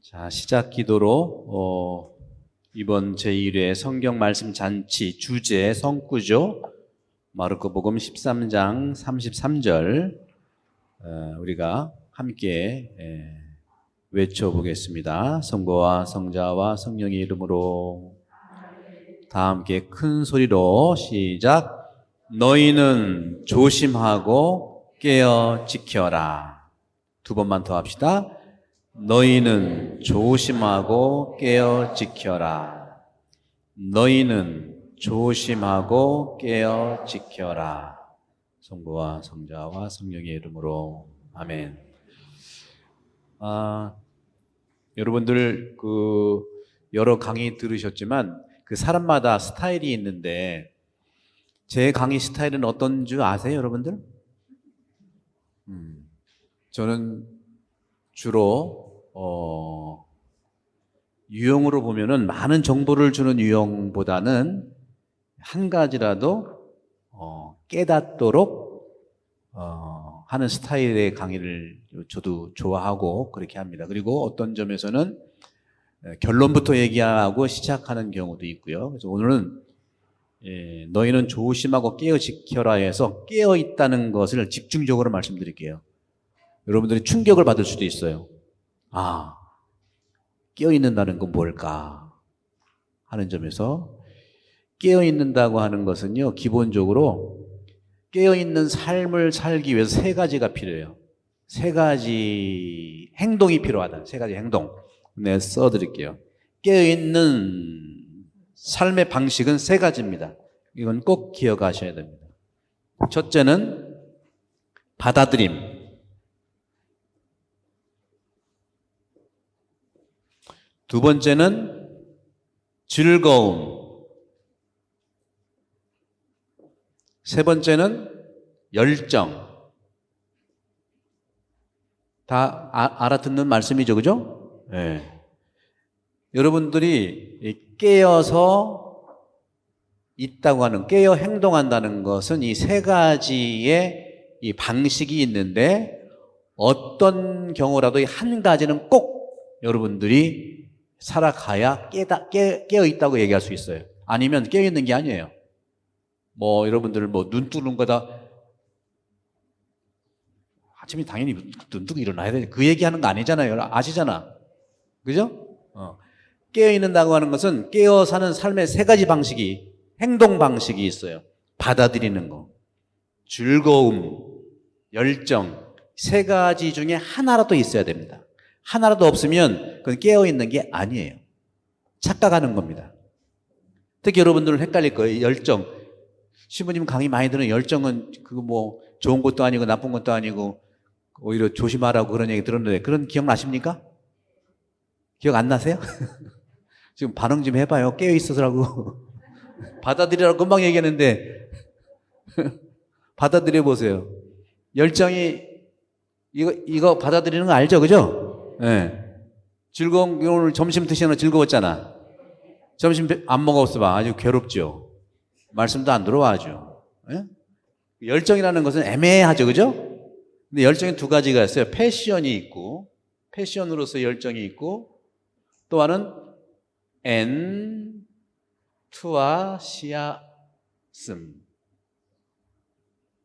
자, 시작 기도로 이번 제1회 성경 말씀 잔치 주제 성구조 마르코복음 13장 33절 우리가 함께 외쳐보겠습니다. 성부와 성자와 성령의 이름으로 다 함께 큰 소리로 시작. 너희는 조심하고 깨어 지켜라. 두 번만 더 합시다. 너희는 조심하고 깨어 지켜라. 너희는 조심하고 깨어 지켜라. 성부와 성자와 성령의 이름으로 아멘. 여러분들 여러 강의 들으셨지만 사람마다 스타일이 있는데 제 강의 스타일은 어떤 줄 아세요, 여러분들? 저는 주로 유형으로 보면은 많은 정보를 주는 유형보다는 한 가지라도 깨닫도록 하는 스타일의 강의를 저도 좋아하고 그렇게 합니다. 그리고 어떤 점에서는 결론부터 얘기하고 시작하는 경우도 있고요. 그래서 오늘은 너희는 조심하고 깨어 지켜라 해서 깨어 있다는 것을 집중적으로 말씀드릴게요. 여러분들이 충격을 받을 수도 있어요. 깨어있는다는 건 뭘까 하는 점에서 깨어있는다고 하는 것은요, 기본적으로 깨어있는 삶을 살기 위해서 세 가지가 필요해요. 세 가지 행동이 필요하다. 세 가지 행동. 네, 써드릴게요. 깨어있는 삶의 방식은 세 가지입니다. 이건 꼭 기억하셔야 됩니다. 첫째는 받아들임. 두 번째는 즐거움. 세 번째는 열정. 다 알아듣는 말씀이죠, 그죠? 네. 여러분들이 깨어서 있다고 하는, 깨어 행동한다는 것은 이 세 가지의 이 방식이 있는데 어떤 경우라도 한 가지는 꼭 여러분들이 살아가야 깨어 있다고 얘기할 수 있어요. 아니면 깨어 있는 게 아니에요. 여러분들 눈 뜨는 거다. 아침에 당연히 눈 뜨고 일어나야 돼. 그 얘기하는 거 아니잖아요. 아시잖아. 그죠? 깨어 있는다고 하는 것은 깨어 사는 삶의 세 가지 방식이, 행동 방식이 있어요. 받아들이는 거, 즐거움, 열정, 세 가지 중에 하나라도 있어야 됩니다. 하나라도 없으면 그건 깨어있는 게 아니에요. 착각하는 겁니다. 특히 여러분들은 헷갈릴 거예요. 열정. 신부님 강의 많이 들은 열정은 좋은 것도 아니고 나쁜 것도 아니고 오히려 조심하라고 그런 얘기 들었는데 그런 기억나십니까? 기억 안 나세요? 지금 반응 좀 해봐요. 깨어있어서라고. 받아들이라고 금방 얘기했는데 받아들여 보세요. 열정이 이거 받아들이는 거 알죠? 그죠? 네. 즐거운, 오늘 점심 드시는 거 즐거웠잖아. 점심 안 먹었어 봐. 아주 괴롭죠. 말씀도 안 들어와 아주. 네? 열정이라는 것은 애매하죠. 그죠? 근데 열정이 두 가지가 있어요. 패션이 있고, 패션으로서 열정이 있고, 또 하나는 엔투아시아즘.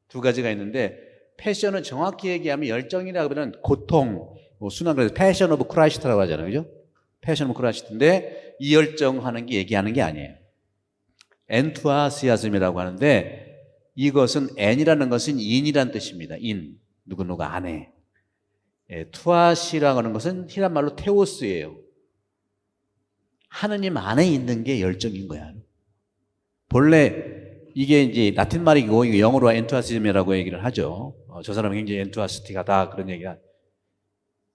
두 가지가 있는데, 패션은 정확히 얘기하면 열정이라고 하면 고통, 순한 그래서 패션 오브 크라이스트라고 하잖아요. 그죠? 패션 오브 크라이스트인데 이 열정하는 게 얘기하는 게 아니에요. 엔투아시아즘이라고 하는데 이것은 엔이라는 것은 인이라는 뜻입니다. 인. 누구누가 안에. 투아시라고 하는 것은 히란 말로 테오스예요. 하느님 안에 있는 게 열정인 거야. 본래 이게 이제 라틴 말이고 이거 영어로 엔투아시즘이라고 얘기를 하죠. 저 사람은 굉장히 엔투아스틱하다 그런 얘기가.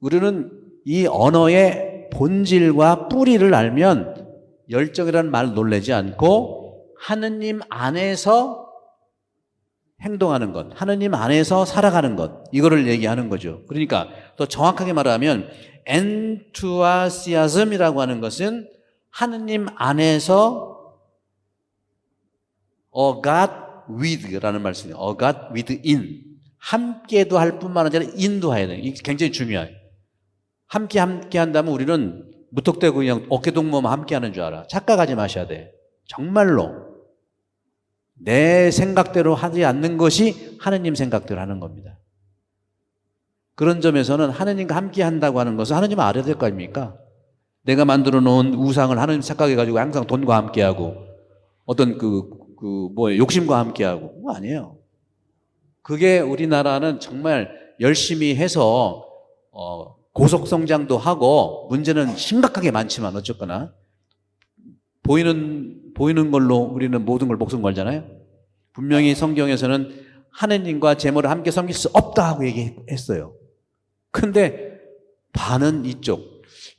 우리는 이 언어의 본질과 뿌리를 알면 열정이라는 말을 놀라지 않고 하느님 안에서 행동하는 것, 하느님 안에서 살아가는 것, 이거를 얘기하는 거죠. 그러니까 더 정확하게 말하면 엔투아시아즘이라고 하는 것은 하느님 안에서 God with라는 말씀이에요. a God with in. 함께도 할 뿐만 아니라 in도 해야 돼요. 이게 굉장히 중요해요. 함께 한다면 우리는 무턱대고 그냥 어깨동무하면 함께 하는 줄 알아. 착각하지 마셔야 돼. 정말로 내 생각대로 하지 않는 것이 하느님 생각대로 하는 겁니다. 그런 점에서는 하느님과 함께 한다고 하는 것은 하느님은 알아야 될 거 아닙니까? 내가 만들어 놓은 우상을 하느님 착각해가지고 항상 돈과 함께하고 어떤 욕심과 함께하고 그거 아니에요. 그게 우리나라는 정말 열심히 해서 고속 성장도 하고 문제는 심각하게 많지만 어쨌거나 보이는 걸로 우리는 모든 걸 목숨 걸잖아요. 분명히 성경에서는 하느님과 재물을 함께 섬길 수 없다 하고 얘기했어요. 근데 반은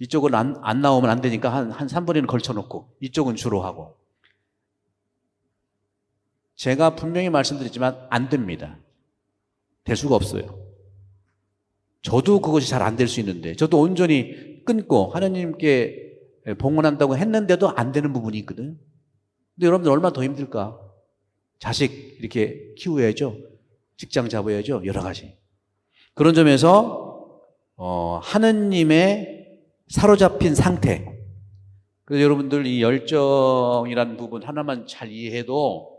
이쪽은 안 나오면 안 되니까 한 3분의 1은 걸쳐놓고 이쪽은 주로 하고. 제가 분명히 말씀드리지만 안 됩니다. 될 수가 없어요. 저도 그것이 잘 안 될 수 있는데 저도 온전히 끊고 하나님께 봉헌한다고 했는데도 안 되는 부분이 있거든. 근데 여러분들 얼마나 더 힘들까? 자식 이렇게 키워야죠. 직장 잡아야죠. 여러 가지. 그런 점에서 하느님의 사로잡힌 상태. 그래서 여러분들 이 열정이라는 부분 하나만 잘 이해해도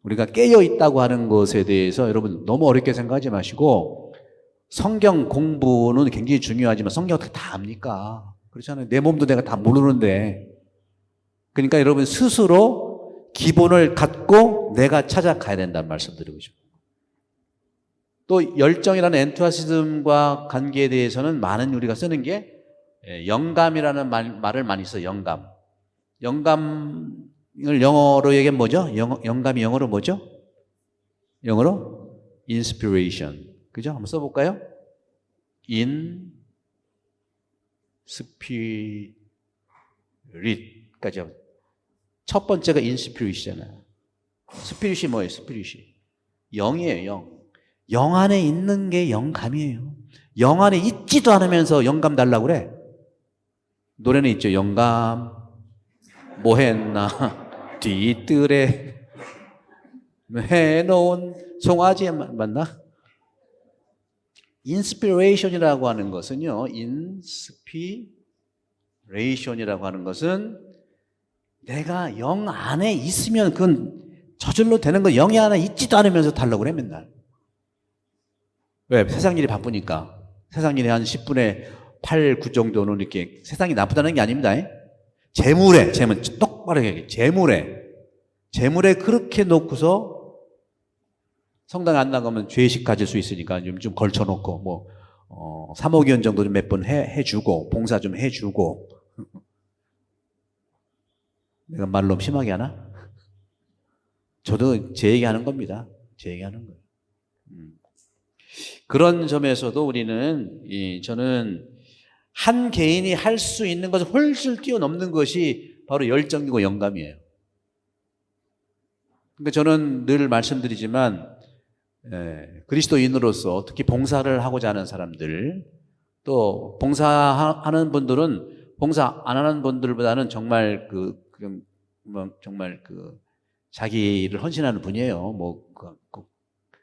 우리가 깨어 있다고 하는 것에 대해서 여러분 너무 어렵게 생각하지 마시고 성경 공부는 굉장히 중요하지만 성경 어떻게 다 압니까? 그렇잖아요. 내 몸도 내가 다 모르는데. 그러니까 여러분 스스로 기본을 갖고 내가 찾아가야 된다는 말씀 드리고 싶어요. 또 열정이라는 엔투아시즘과 관계에 대해서는 많은 우리가 쓰는 게 영감이라는 말을 많이 써요. 영감을 영어로 얘기하면 뭐죠? 영감이 영어로 뭐죠? 영어로 inspiration. 그죠? 한번 써볼까요? inspirit까지 하면 첫 번째가 inspirit이잖아요. 스피릿이 뭐예요? 스피릿이 영이에요. 영 안에 있는 게 영감이에요. 영 안에 있지도 않으면서 영감 달라고 그래. 노래는 있죠. 영감 뭐 했나 뒤뜰에 해놓은 송아지 맞나? 인스피레이션이라고 하는 것은요. 인스피레이션이라고 하는 것은 내가 영 안에 있으면 그건 저절로 되는 거. 영이 안에 있지도 않으면서 달라고 그래 맨날. 왜? 세상 일이 바쁘니까. 세상 일이 한 10분의 8, 9 정도는 이렇게 세상이 나쁘다는 게 아닙니다. 재물에 똑바로 얘기해. 재물에 그렇게 놓고서 성당에 안 나가면 죄의식 가질 수 있으니까 좀 걸쳐놓고 사모기원 정도 좀 몇 번 해주고 봉사 좀 해주고. 내가 말 너무 심하게 하나? 저도 제 얘기하는 겁니다. 제 얘기하는 거예요. 그런 점에서도 저는 한 개인이 할 수 있는 것을 훨씬 뛰어넘는 것이 바로 열정이고 영감이에요. 그러니까 저는 늘 말씀드리지만 그리스도인으로서 특히 봉사를 하고자 하는 사람들, 또 봉사하는 분들은 봉사 안 하는 분들보다는 정말 정말 자기를 헌신하는 분이에요.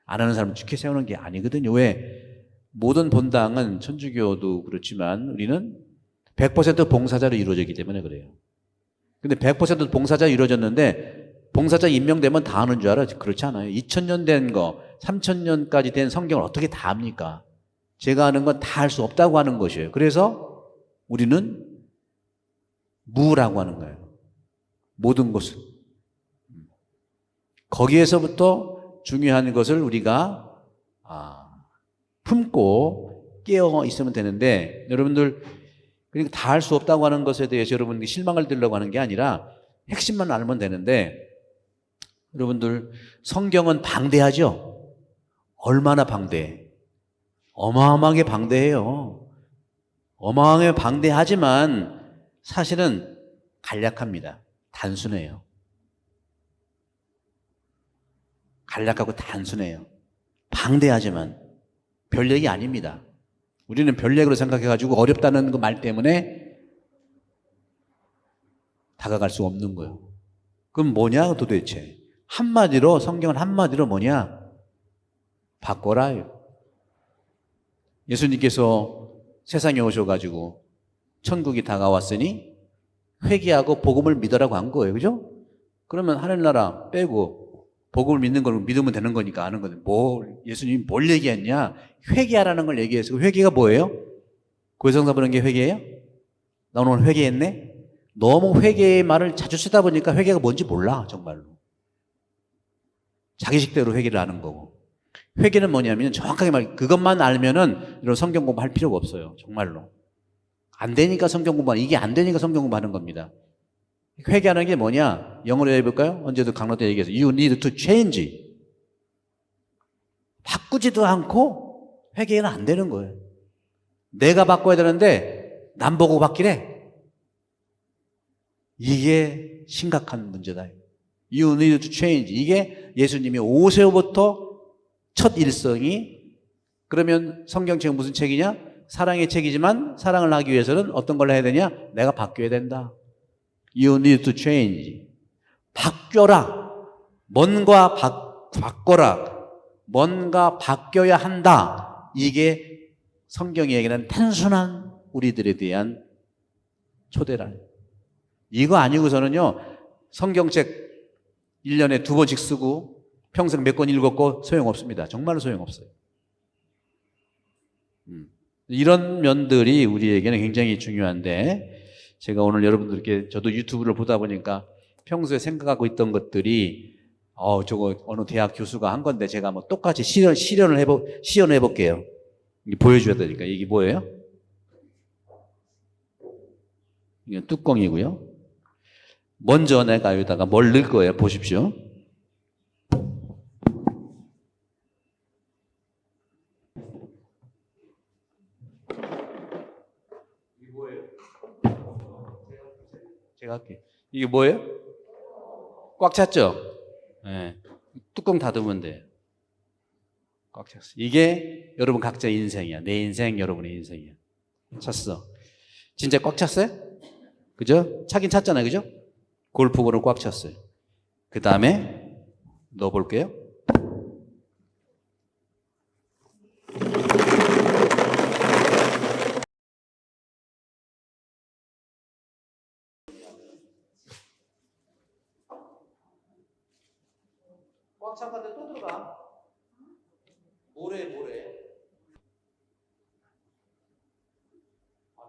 안 하는 사람을 죽게 세우는 게 아니거든요. 왜? 모든 본당은 천주교도 그렇지만 우리는 100% 봉사자로 이루어졌기 때문에 그래요. 근데 100% 봉사자 이루어졌는데 봉사자 임명되면 다 아는 줄 알아? 그렇지 않아요. 2000년 된 거, 3000년까지 된 성경을 어떻게 다 압니까? 제가 아는 건 다 할 수 없다고 하는 것이에요. 그래서 우리는 무라고 하는 거예요. 모든 것을. 거기에서부터 중요한 것을 우리가 품고 깨어 있으면 되는데, 여러분들 그러니까 다 할 수 없다고 하는 것에 대해서 여러분들이 실망을 들려고 하는 게 아니라 핵심만 알면 되는데, 여러분들 성경은 방대하죠? 얼마나 방대해? 어마어마하게 방대해요. 어마어마하게 방대하지만 사실은 간략합니다. 단순해요. 간략하고 단순해요. 방대하지만 별 얘기 아닙니다. 우리는 별 얘기로 생각해가지고 어렵다는 그 말 때문에 다가갈 수 없는 거예요. 그럼 뭐냐 도대체? 한마디로, 성경은 한마디로 뭐냐? 바꿔라. 예수님께서 세상에 오셔가지고 천국이 다가왔으니 회개하고 복음을 믿으라고 한 거예요. 그죠? 그러면 하늘나라 빼고 복음을 믿는 걸 믿으면 되는 거니까 아는 건데, 예수님이 뭘 얘기했냐? 회개하라는 걸 얘기했어요. 회개가 뭐예요? 고해성사 부르는 게 회개예요? 나 오늘 회개했네? 너무 회개의 말을 자주 쓰다 보니까 회개가 뭔지 몰라, 정말로. 자기 식대로 회개를 하는 거고. 회개는 뭐냐면 정확하게 그것만 알면은 이런 성경 공부할 필요가 없어요. 정말로. 안 되니까 성경 공부하는, 이게 안 되니까 성경 공부하는 겁니다. 회개하는 게 뭐냐? 영어로 해볼까요? 언제도 강로 때 얘기해서 You need to change. 바꾸지도 않고 회개는 안 되는 거예요. 내가 바꿔야 되는데 남 보고 바뀌래. 이게 심각한 문제다. You need to change. 이게 예수님이 오세오부터 첫 일성이. 그러면 성경책은 무슨 책이냐? 사랑의 책이지만 사랑을 하기 위해서는 어떤 걸 해야 되냐? 내가 바뀌어야 된다. You need to change. 바뀌어라. 뭔가 바꿔라. 뭔가 바뀌어야 한다. 이게 성경이 얘기하는 단순한 우리들에 대한 초대라. 이거 아니고서는요, 성경책 1년에 2번씩 쓰고 평생 몇 권 읽었고 소용없습니다. 정말로 소용없어요. 이런 면들이 우리에게는 굉장히 중요한데, 제가 오늘 여러분들께, 저도 유튜브를 보다 보니까 평소에 생각하고 있던 것들이 저거 어느 대학 교수가 한 건데 제가 뭐 똑같이 시연해 볼게요. 보여줘야 되니까. 이게 뭐예요? 이게 뚜껑이고요. 먼저 내가 여기다가 뭘 넣을 거예요. 보십시오. 이게 뭐예요? 제가 할게요. 이게 뭐예요? 꽉 찼죠? 네. 뚜껑 닫으면 돼요. 꽉 찼어. 이게 여러분 각자 인생이야. 내 인생, 여러분의 인생이야. 찼어. 진짜 꽉 찼어요? 그죠? 차긴 찼잖아요. 그죠? 골프볼은 꽉 찼어요. 그 다음에 넣어볼게요. 꽉 찬 건데 또 들어가. 모래.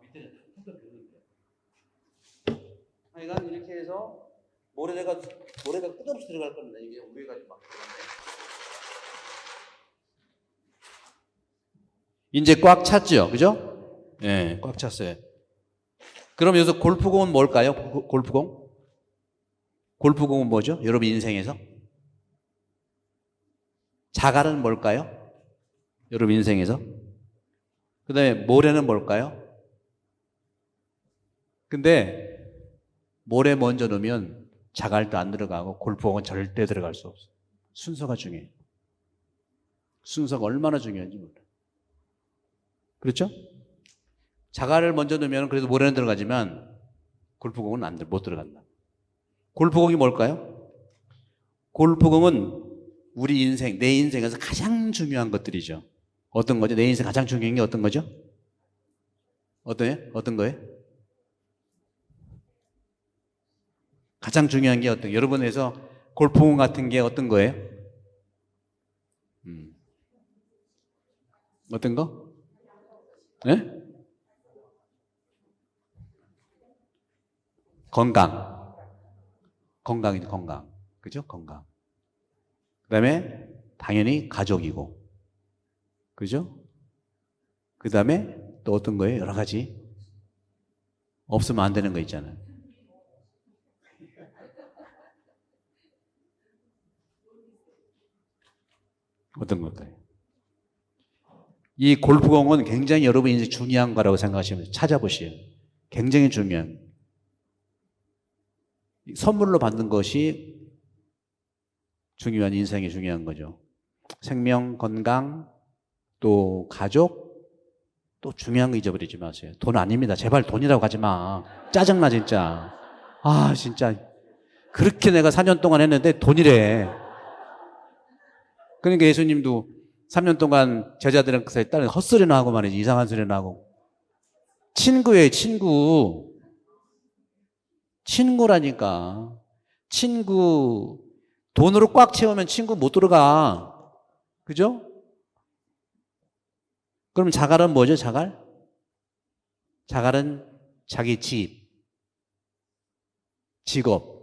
밑에는 텅텅 비었는데. 하여간 이렇게 해서 모래가 끝없이 들어갈 겁니다. 이게 위에가 막 들어간다. 이제 꽉 찼죠? 그죠? 예, 네, 꽉 찼어요. 그럼 여기서 골프공은 뭘까요? 골프공? 골프공은 뭐죠? 여러분 인생에서? 자갈은 뭘까요? 여러분 인생에서? 그 다음에 모래는 뭘까요? 근데 모래 먼저 넣으면 자갈도 안 들어가고 골프공은 절대 들어갈 수 없어요. 순서가 중요해요. 순서가 얼마나 중요한지 몰라요. 그렇죠? 자갈을 먼저 넣으면 그래도 모래는 들어가지만 골프공은 못 들어간다. 골프공이 뭘까요? 골프공은 우리 인생, 내 인생에서 가장 중요한 것들이죠. 어떤 거죠? 내 인생 가장 중요한 게 어떤 거죠? 어떤 거예요? 가장 중요한 게 어떤, 여러분에서 골프공 같은 게 어떤 거예요? 어떤 거? 네? 건강이죠, 건강. 그죠? 건강. 그 다음에 당연히 가족이고. 그죠? 그 다음에 또 어떤 거예요? 여러 가지. 없으면 안 되는 거 있잖아요. 어떤 걸까요? 이 골프공은 굉장히 여러분 인생 중요한 거라고 생각하시면 찾아보시요. 굉장히 중요한. 선물로 받는 것이 중요한, 인생이 중요한 거죠. 생명, 건강, 또 가족, 또 중요한 거 잊어버리지 마세요. 돈 아닙니다. 제발 돈이라고 하지 마. 짜증나 진짜. 아 진짜. 그렇게 내가 4년 동안 했는데 돈이래. 그러니까 예수님도 3년 동안 제자들한테 따른 헛소리나 하고 말이지. 이상한 소리나 하고. 친구예요, 친구. 친구라니까. 친구. 돈으로 꽉 채우면 친구 못 들어가. 그죠? 그럼 자갈은 뭐죠, 자갈? 자갈은 자기 집, 직업.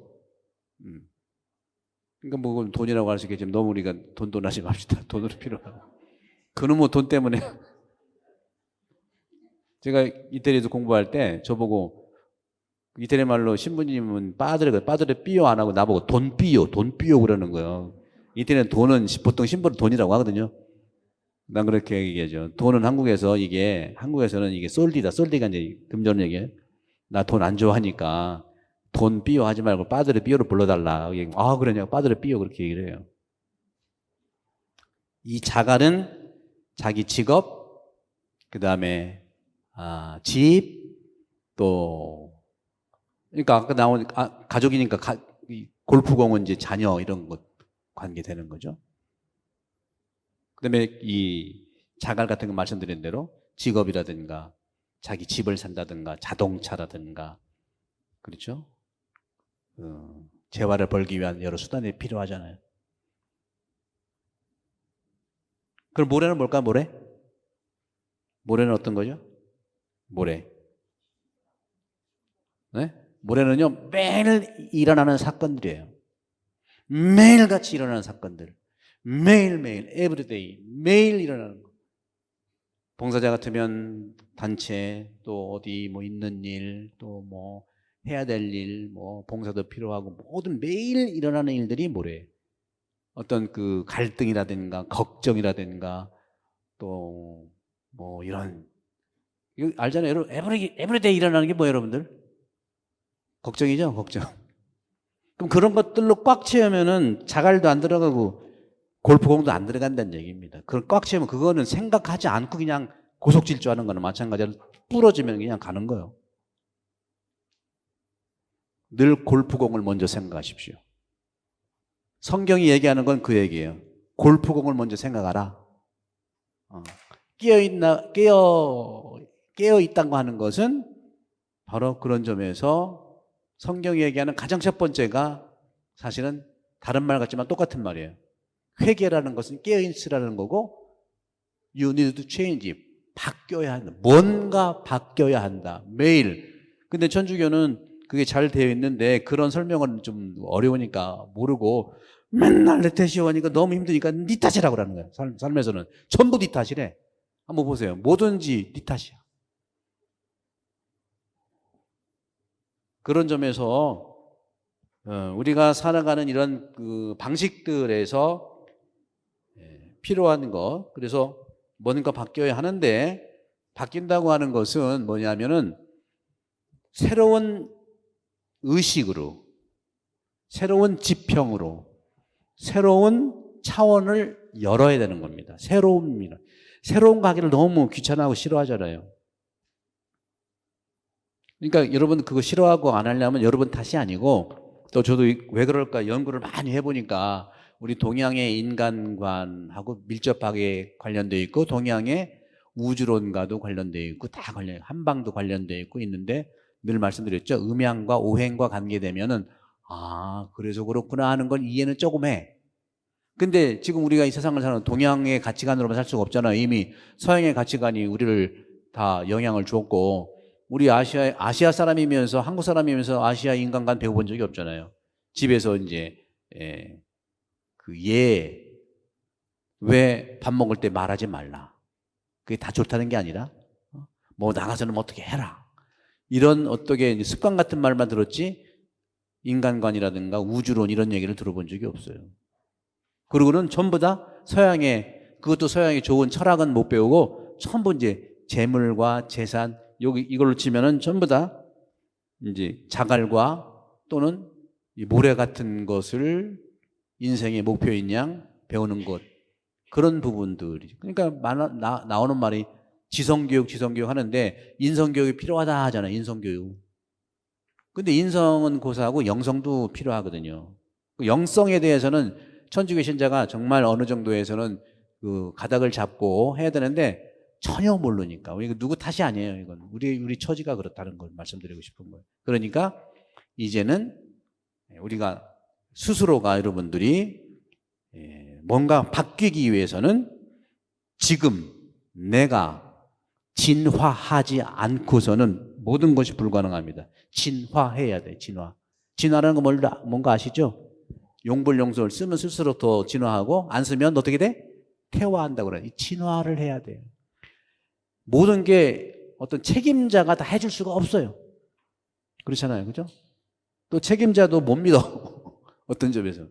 그러니까 뭐 돈이라고 할 수 있겠지만 너무 우리가 돈 하지 맙시다. 돈으로 필요하고. 그놈 뭐 돈 때문에. 제가 이태리에서 공부할 때 저보고 이태리 말로 신부님은 빠드레 삐요 안 하고 나보고 돈 삐요 그러는 거예요. 이태리는 돈은 보통 신부는 돈이라고 하거든요. 난 그렇게 얘기하죠. 돈은 한국에서는 이게 솔디가 이제 금전 얘기예요. 나 돈 안 좋아하니까 돈 삐요 하지 말고 빠드레 삐요로 불러달라. 아, 그러냐고 빠드레 삐요 그렇게 얘기를 해요. 이 자갈은 자기 직업, 그 다음에 집, 또 그러니까 아까 나온 가족이니까 골프공은 이제 자녀 이런 것 관계되는 거죠. 그다음에 이 자갈 같은 거 말씀드린 대로 직업이라든가 자기 집을 산다든가 자동차라든가 그렇죠. 재화를 벌기 위한 여러 수단이 필요하잖아요. 그럼 모래는 뭘까? 모래는 어떤 거죠? 모래. 네? 모래는요, 매일 일어나는 사건들이에요. 매일같이 일어나는 사건들. 매일매일, 에브리데이, 매일 일어나는 거. 봉사자 같으면 단체, 또 어디 뭐 있는 일, 또 뭐 해야 될 일, 뭐 봉사도 필요하고 모든 매일 일어나는 일들이 뭐래요? 어떤 그 갈등이라든가 걱정이라든가 또 뭐 이런 이거 알잖아요. 에브리데이 일어나는 게 뭐예요, 여러분들? 걱정이죠, 걱정. 그럼 그런 것들로 꽉 채우면은 자갈도 안 들어가고 골프공도 안 들어간다는 얘기입니다. 그걸 꽉 채우면 그거는 생각하지 않고 그냥 고속질주하는 거는 마찬가지로 부러지면 그냥 가는 거예요. 늘 골프공을 먼저 생각하십시오. 성경이 얘기하는 건 그 얘기예요. 골프공을 먼저 생각하라. 깨어 있다고 하는 것은 바로 그런 점에서 성경이 얘기하는 가장 첫 번째가 사실은 다른 말 같지만 똑같은 말이에요. 회개라는 것은 깨어 있으라는 거고 you need to change. 바뀌어야 한다. 뭔가 바뀌어야 한다. 매일. 근데 천주교는 그게 잘 되어 있는데 그런 설명은 좀 어려우니까 모르고 맨날 내 탓이오 하니까 너무 힘드니까 네 탓이라고 그러는 거예요. 삶에서는 전부 네 탓이래. 한번 보세요. 뭐든지 네 탓이야. 그런 점에서 우리가 살아가는 이런 그 방식들에서 필요한 것, 그래서 뭔가 바뀌어야 하는데 바뀐다고 하는 것은 뭐냐면은 새로운 의식으로, 새로운 지평으로, 새로운 차원을 열어야 되는 겁니다. 새로운 거 하기를 너무 귀찮아하고 싫어하잖아요. 그러니까 여러분 그거 싫어하고 안 하려면 여러분 탓이 아니고 또 저도 왜 그럴까 연구를 많이 해보니까 우리 동양의 인간관하고 밀접하게 관련되어 있고 동양의 우주론과도 관련되어 있고 다 한방도 관련되어 있고 있는데 늘 말씀드렸죠. 음양과 오행과 관계되면은 그래서 그렇구나 하는 건 이해는 조금 해. 근데 지금 우리가 이 세상을 사는 동양의 가치관으로만 살 수가 없잖아요. 이미 서양의 가치관이 우리를 다 영향을 주었고 우리 아시아 사람이면서 한국 사람이면서 아시아 인간관 배워본 적이 없잖아요. 집에서 이제 왜 밥 먹을 때 말하지 말라. 그게 다 좋다는 게 아니라 뭐 나가서는 어떻게 해라. 이런 어떻게 습관 같은 말만 들었지 인간관이라든가 우주론 이런 얘기를 들어본 적이 없어요. 그리고는 전부 다 그것도 서양의 좋은 철학은 못 배우고 전부 이제 재물과 재산 이걸로 치면은 전부 다 이제 자갈과 또는 이 모래 같은 것을 인생의 목표인 양 배우는 것 그런 부분들이 그러니까 나오는 말이 지성교육 하는데 인성교육이 필요하다 하잖아요. 인성교육. 근데 인성은 고사하고 영성도 필요하거든요. 그 영성에 대해서는 천주교 신자가 정말 어느 정도에서는 그 가닥을 잡고 해야 되는데 전혀 모르니까. 이거 누구 탓이 아니에요. 이건 우리 처지가 그렇다는 걸 말씀드리고 싶은 거예요. 그러니까 이제는 우리가 스스로가 여러분들이 뭔가 바뀌기 위해서는 지금 내가 진화하지 않고서는 모든 것이 불가능합니다. 진화해야 돼, 진화. 진화라는 거 뭔가 아시죠? 용불용설 쓰면 쓸수록 더 진화하고 안 쓰면 어떻게 돼? 퇴화한다고 그래. 진화를 해야 돼요. 모든 게 어떤 책임자가 다 해줄 수가 없어요. 그렇잖아요. 그죠? 또 책임자도 못 믿어. 어떤 점에서.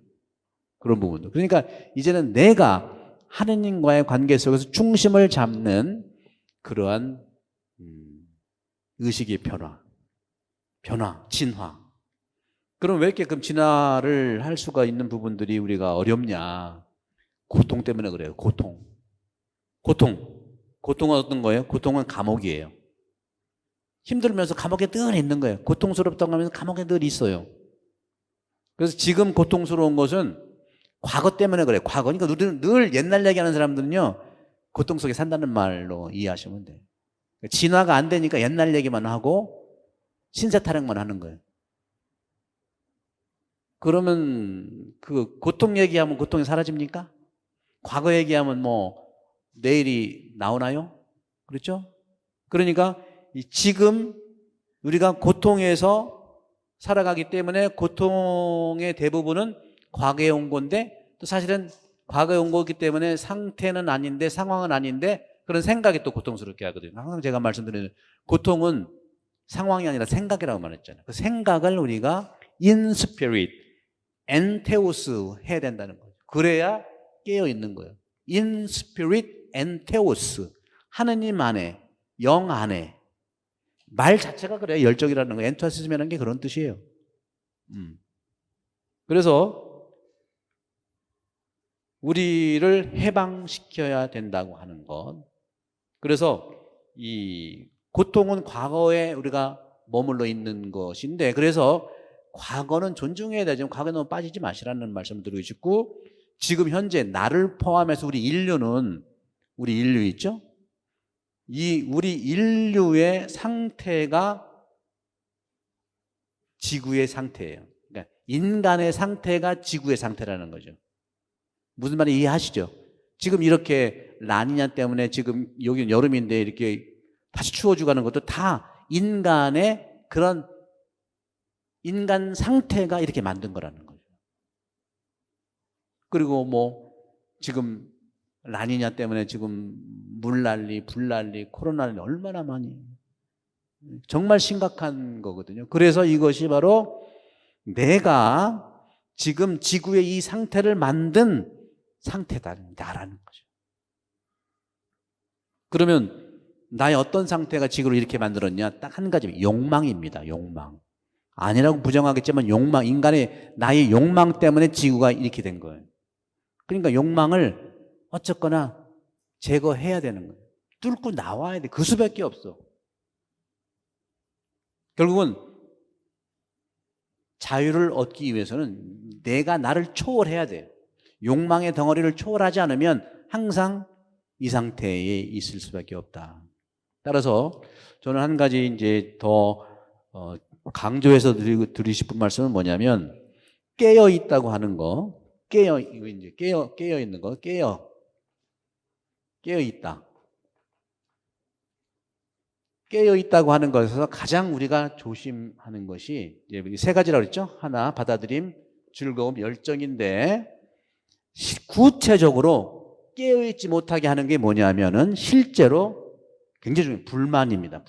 그런 부분도. 그러니까 이제는 내가 하느님과의 관계 속에서 중심을 잡는 그러한 의식의 변화, 진화. 그럼 왜 이렇게 그럼 진화를 할 수가 있는 부분들이 우리가 어렵냐? 고통 때문에 그래요. 고통은 어떤 거예요? 고통은 감옥이에요. 힘들면서 감옥에 늘 있는 거예요. 고통스럽다고 하면서 감옥에 늘 있어요. 그래서 지금 고통스러운 것은 과거 때문에 그래요. 과거. 그러니까 늘 옛날 얘기하는 사람들은요, 고통 속에 산다는 말로 이해하시면 돼요. 진화가 안 되니까 옛날 얘기만 하고 신세 타령만 하는 거예요. 그러면 그 고통 얘기하면 고통이 사라집니까? 과거 얘기하면 뭐 내일이 나오나요? 그렇죠? 그러니까 지금 우리가 고통에서 살아가기 때문에 고통의 대부분은 과거에 온 건데 또 사실은 과거에 온 거기 때문에 상태는 아닌데 상황은 아닌데 그런 생각이 또 고통스럽게 하거든요. 항상 제가 말씀드리는 고통은 상황이 아니라 생각이라고 말했잖아요. 그 생각을 우리가 in spirit, 엔테오스 해야 된다는 거죠. 그래야 깨어 있는 거예요. in spirit, 엔테오스. 하느님 안에, 영 안에. 말 자체가 그래요. 열정이라는 거. 엔투아시즘이라는 게 그런 뜻이에요. 그래서 우리를 해방시켜야 된다고 하는 것. 그래서 이 고통은 과거에 우리가 머물러 있는 것인데 그래서 과거는 존중해야 되지만 과거에 너무 빠지지 마시라는 말씀을 드리고 싶고 지금 현재 나를 포함해서 우리 인류 있죠? 우리 인류의 상태가 지구의 상태예요. 그러니까 인간의 상태가 지구의 상태라는 거죠. 무슨 말인지 이해하시죠? 지금 이렇게 라니냐 때문에 지금 여기 여름인데 이렇게 다시 추워지고 가는 것도 다 인간의 그런 인간 상태가 이렇게 만든 거라는 거죠. 그리고 뭐 지금 라니냐 때문에 지금 물난리, 불난리, 코로나난리 얼마나 많이 정말 심각한 거거든요. 그래서 이것이 바로 내가 지금 지구의 이 상태를 만든 상태다라는 거죠. 그러면 나의 어떤 상태가 지구를 이렇게 만들었냐? 딱 한 가지, 욕망입니다. 욕망. 아니라고 부정하겠지만 욕망, 인간의 나의 욕망 때문에 지구가 이렇게 된 거예요. 그러니까 욕망을 어쨌거나 제거해야 되는 거예요. 뚫고 나와야 돼. 그 수밖에 없어. 결국은 자유를 얻기 위해서는 내가 나를 초월해야 돼요. 욕망의 덩어리를 초월하지 않으면 항상 이 상태에 있을 수밖에 없다. 따라서 저는 한 가지 이제 더 강조해서 드리고 싶은 말씀은 뭐냐면 깨어 있다고 하는 거, 깨어 있는 거, 깨어 있다. 깨어 있다고 하는 것에서 가장 우리가 조심하는 것이 이제 세 가지라고 그랬죠. 하나, 받아들임, 즐거움, 열정인데 구체적으로 깨어 있지 못하게 하는 게 뭐냐면은 실제로 굉장히 중요해요. 불만입니다.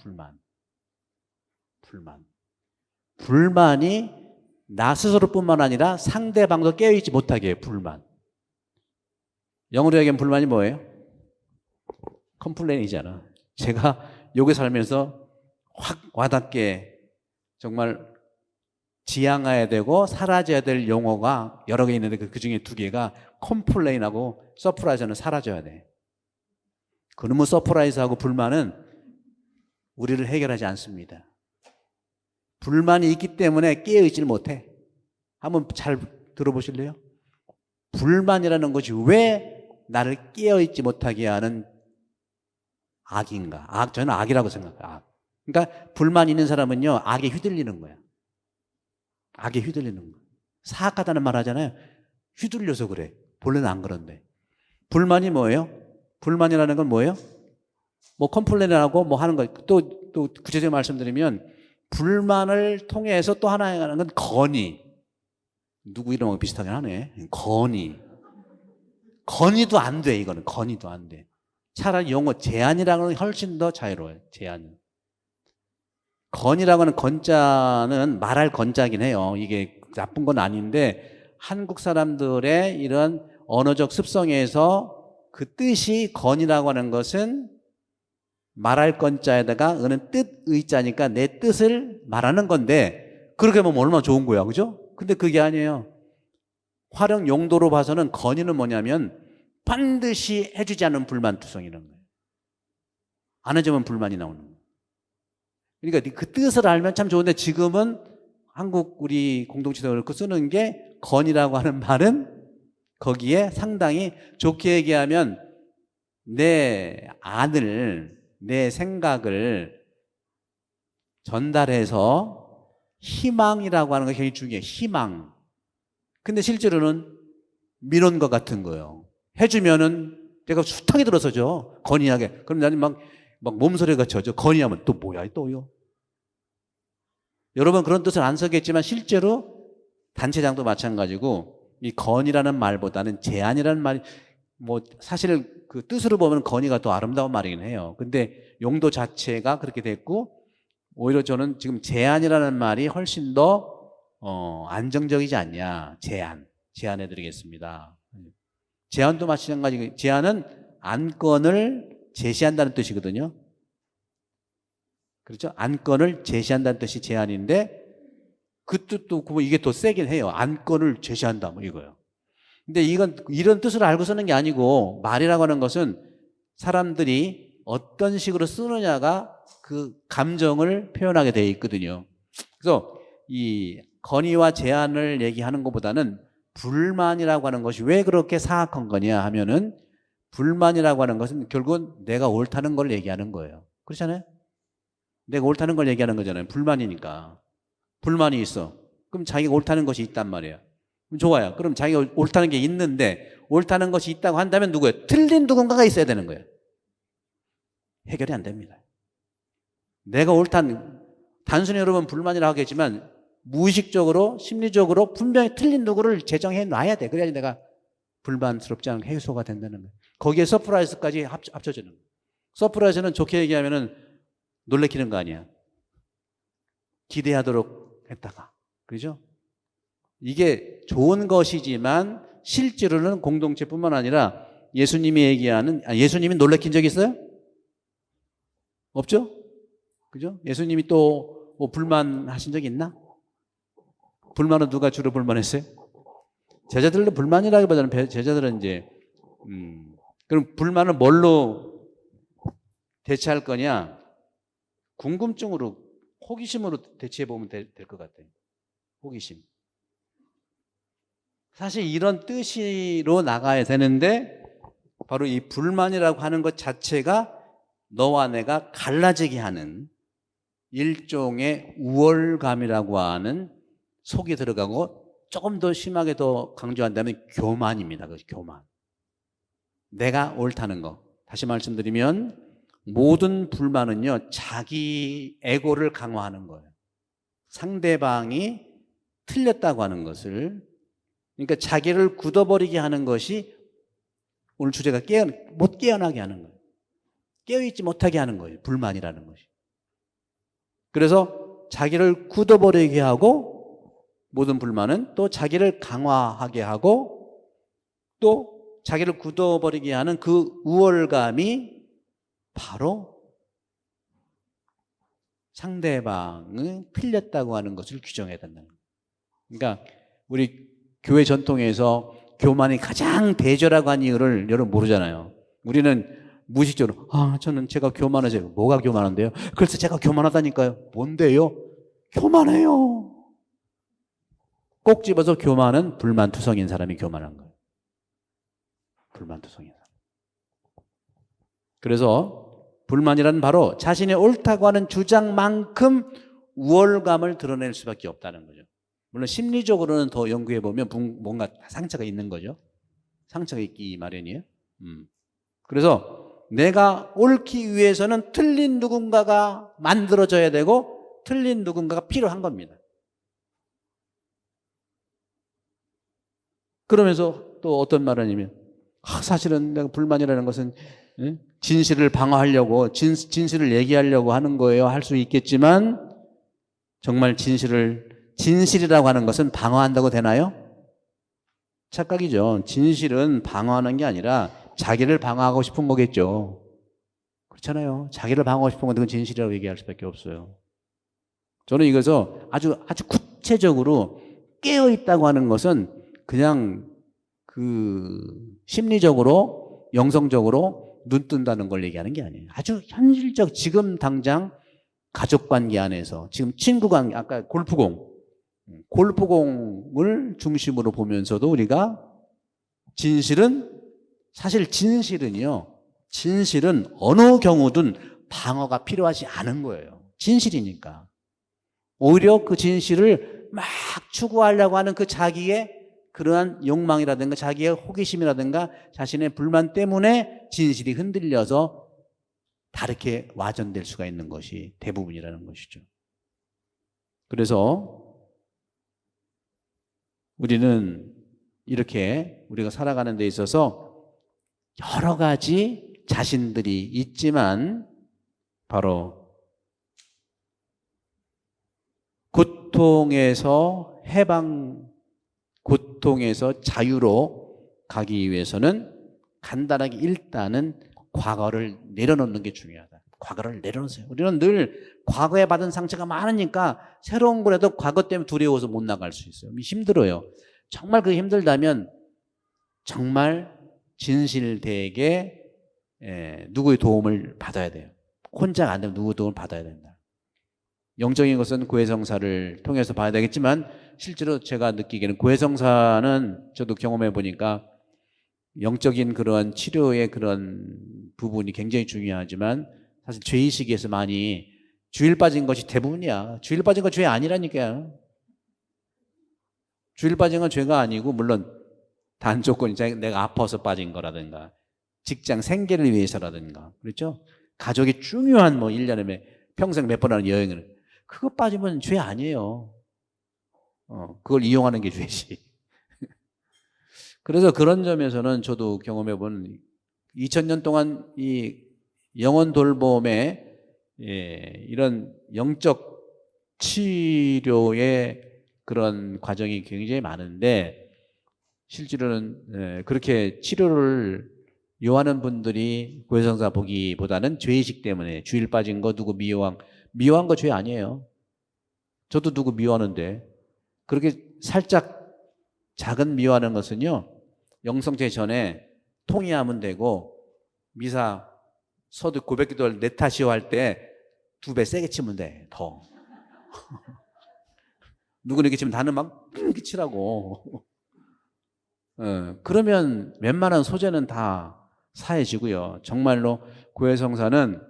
불만이 나 스스로뿐만 아니라 상대방도 깨어 있지 못하게 해요. 불만. 영어로 얘기하면 불만이 뭐예요? 컴플레인이잖아. 제가 여기 살면서 확 와닿게 정말 지향해야 되고 사라져야 될 용어가 여러 개 있는데 그 중에 두 개가 컴플레인하고 서프라이즈는 사라져야 돼. 그놈의 서프라이즈하고 불만은 우리를 해결하지 않습니다. 불만이 있기 때문에 깨어있지를 못해. 한번 잘 들어보실래요? 불만이라는 것이 왜 나를 깨어있지 못하게 하는 악인가? 저는 악이라고 생각해요. 악. 그러니까 불만 있는 사람은요, 악에 휘둘리는 거야. 악에 휘둘리는 거야. 사악하다는 말 하잖아요. 휘둘려서 그래. 본래는 안 그런데. 불만이 뭐예요? 불만이라는 건 뭐예요? 뭐 컴플레인하고 뭐 하는 거. 또 구체적으로 말씀드리면 불만을 통해서 또 하나 하는 건 건의. 누구 이름하고 비슷하게 하네. 건의. 건의도 안 돼, 이거는. 건의도 안 돼. 차라리 용어 제안이라는 건 훨씬 더 자유로워요. 제안. 건이라고 하는 건자는 말할 건자긴 해요. 이게 나쁜 건 아닌데 한국 사람들의 이런 언어적 습성에서 그 뜻이 건이라고 하는 것은 말할 건자에다가 어느 뜻 의자니까 내 뜻을 말하는 건데 그렇게 하면 얼마나 좋은 거야. 그죠? 근데 그게 아니에요. 활용 용도로 봐서는 건의는 뭐냐면 반드시 해주지 않는 불만투성이라는 거예요. 안 해주면 불만이 나오는 거예요. 그러니까 그 뜻을 알면 참 좋은데 지금은 한국 우리 공동체도 그렇고 쓰는 게 건이라고 하는 말은 거기에 상당히 좋게 얘기하면 내 안을, 내 생각을 전달해서 희망이라고 하는 게 굉장히 중요해요. 희망. 근데 실제로는 민원과 같은 거예요. 해주면은 제가 숱하게 들어서죠. 건의하게. 그럼 나는 막 몸소리가 져죠. 건의하면 또 뭐야, 또요. 여러분 그런 뜻을 안 쓰겠지만 실제로 단체장도 마찬가지고 이 건의라는 말보다는 제안이라는 말이 뭐 사실 그 뜻으로 보면 건의가 더 아름다운 말이긴 해요. 근데 용도 자체가 그렇게 됐고 오히려 저는 지금 제안이라는 말이 훨씬 더 안정적이지 않냐. 제안해드리겠습니다. 제안도 마찬가지고 제안은 안건을 제시한다는 뜻이거든요. 그렇죠? 안건을 제시한다는 뜻이 제안인데 그 뜻도 이게 더 세긴 해요. 안건을 제시한다 뭐 이거요. 근데 이런 뜻을 알고 쓰는 게 아니고 말이라고 하는 것은 사람들이 어떤 식으로 쓰느냐가 그 감정을 표현하게 되어 있거든요. 그래서 이 건의와 제안을 얘기하는 것보다는 불만이라고 하는 것이 왜 그렇게 사악한 거냐 하면은 불만이라고 하는 것은 결국은 내가 옳다는 걸 얘기하는 거예요. 그렇잖아요? 내가 옳다는 걸 얘기하는 거잖아요. 불만이니까. 불만이 있어. 그럼 자기가 옳다는 것이 있단 말이에요. 그럼 좋아요. 그럼 자기가 옳다는 게 있는데 옳다는 것이 있다고 한다면 누구예요? 틀린 누군가가 있어야 되는 거예요. 해결이 안 됩니다. 내가 옳다는 단순히 여러분 불만이라고 하겠지만 무의식적으로 심리적으로 분명히 틀린 누구를 제정해 놔야 돼. 그래야지 내가 불만스럽지 않게 해소가 된다는 거예요. 거기에 서프라이즈까지 합쳐지는 거예요. 서프라이즈는 좋게 얘기하면은 놀래키는 거 아니야. 기대하도록 했다가. 그죠? 이게 좋은 것이지만 실제로는 공동체뿐만 아니라 예수님이 얘기하는, 예수님이 놀래킨 적 있어요? 없죠? 그죠? 예수님이 또 뭐 불만하신 적 있나? 불만은 누가 주로 불만했어요? 제자들도 불만이라기보다는 제자들은 이제 그럼 불만을 뭘로 대체할 거냐? 궁금증으로, 호기심으로 대체해 보면 될 것 같아요. 호기심. 사실 이런 뜻으로 나가야 되는데 바로 이 불만이라고 하는 것 자체가 너와 내가 갈라지게 하는 일종의 우월감이라고 하는 속이 들어가고 조금 더 심하게 더 강조한다면 교만입니다. 그것이 교만. 내가 옳다는 거. 다시 말씀드리면 모든 불만은요, 자기 에고를 강화하는 거예요. 상대방이 틀렸다고 하는 것을, 그러니까 자기를 굳어버리게 하는 것이 오늘 주제가 못 깨어나게 하는 거예요. 깨어있지 못하게 하는 거예요. 불만이라는 것이. 그래서 자기를 굳어버리게 하고 모든 불만은 또 자기를 강화하게 하고 또 자기를 굳어버리게 하는 그 우월감이 바로 상대방은 틀렸다고 하는 것을 규정해야 된다는 거예요. 그러니까 우리 교회 전통에서 교만이 가장 대조라고 하는 이유를 여러분 모르잖아요. 우리는 무의식적으로 저는 제가 교만하죠. 뭐가 교만한데요? 그래서 제가 교만하다니까요. 뭔데요? 교만해요. 꼭 집어서 교만은 불만투성인 사람이 교만한 거예요. 불만투성인 사람. 그래서 불만이란 바로 자신이 옳다고 하는 주장만큼 우월감을 드러낼 수밖에 없다는 거죠. 물론 심리적으로는 더 연구해 보면 뭔가 상처가 있는 거죠. 상처가 있기 마련이에요. 그래서 내가 옳기 위해서는 틀린 누군가가 만들어져야 되고 틀린 누군가가 필요한 겁니다. 그러면서 또 어떤 말을 하냐면 사실은 내가 불만이라는 것은 진실을 방어하려고 진실을 얘기하려고 하는 거예요. 할 수 있겠지만 정말 진실이라고 하는 것은 방어한다고 되나요? 착각이죠. 진실은 방어하는 게 아니라 자기를 방어하고 싶은 거겠죠. 그렇잖아요. 자기를 방어하고 싶은 건 그건 진실이라고 얘기할 수밖에 없어요. 저는 이것을 아주 구체적으로 깨어있다고 하는 것은 그냥 심리적으로, 영성적으로 눈 뜬다는 걸 얘기하는 게 아니에요. 아주 현실적, 지금 당장 가족 관계 안에서, 지금 친구 관계, 아까 골프공을 중심으로 보면서도 우리가 사실 진실은 어느 경우든 방어가 필요하지 않은 거예요. 진실이니까. 오히려 그 진실을 막 추구하려고 하는 그 자기의 그러한 욕망이라든가 자기의 호기심이라든가 자신의 불만 때문에 진실이 흔들려서 다르게 와전될 수가 있는 것이 대부분이라는 것이죠. 그래서 우리는 이렇게 우리가 살아가는 데 있어서 여러 가지 자신들이 있지만 바로 고통에서 고통에서 자유로 가기 위해서는 간단하게 일단은 과거를 내려놓는 게 중요하다. 과거를 내려놓으세요. 우리는 늘 과거에 받은 상처가 많으니까 새로운 거라도 과거 때문에 두려워서 못 나갈 수 있어요. 힘들어요. 정말 그게 힘들다면 정말 진실되게 누구의 도움을 받아야 돼요. 혼자가 안 되면 누구의 도움을 받아야 된다. 영적인 것은 고해성사를 통해서 봐야 되겠지만 실제로 제가 느끼기에는 고해성사는 저도 경험해 보니까 영적인 그런 치료의 그런 부분이 굉장히 중요하지만 사실 죄의식에서 많이 주일 빠진 것이 대부분이야. 주일 빠진 건 죄 아니라니까요. 주일 빠진 건 죄가 아니고 물론 단조건이 내가 아파서 빠진 거라든가 직장 생계를 위해서라든가 그렇죠? 가족이 중요한 1년에 평생 몇 번 하는 여행을 그거 빠지면 죄 아니에요. 그걸 이용하는 게 죄지. 그래서 그런 점에서는 저도 경험해 본 2000년 동안 이 영혼 돌봄의 이런 영적 치료의 그런 과정이 굉장히 많은데 실제로는 그렇게 치료를 요하는 분들이 고해성사 보기보다는 죄의식 때문에 주일 빠진 거 누구 미워한 거 죄 아니에요. 저도 누구 미워하는데 그렇게 살짝 작은 미워하는 것은요 영성제 전에 통의하면 되고 미사 서두 고백기도를 내 탓이요 할 때 2배 세게 치면 돼. 더 누구는 이렇게 치면 나는 막 이렇게 치라고. 그러면 웬만한 소재는 다 사해지고요. 정말로 고해성사는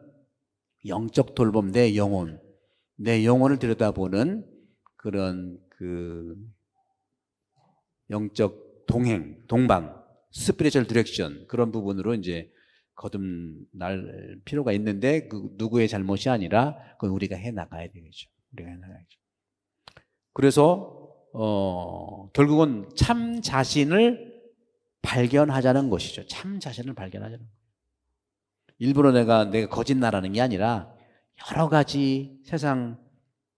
영적 돌봄, 내 영혼을 들여다보는 그런 영적 동방, 스피리추얼 디렉션 그런 부분으로 이제 거듭날 필요가 있는데 누구의 잘못이 아니라 그건 우리가 해 나가야 되겠죠. 우리가 해 나가야죠. 그래서 결국은 참 자신을 발견하자는 것이죠. 참 자신을 발견하자는 거예요. 일부러 내가 거짓말하는 게 아니라 여러 가지 세상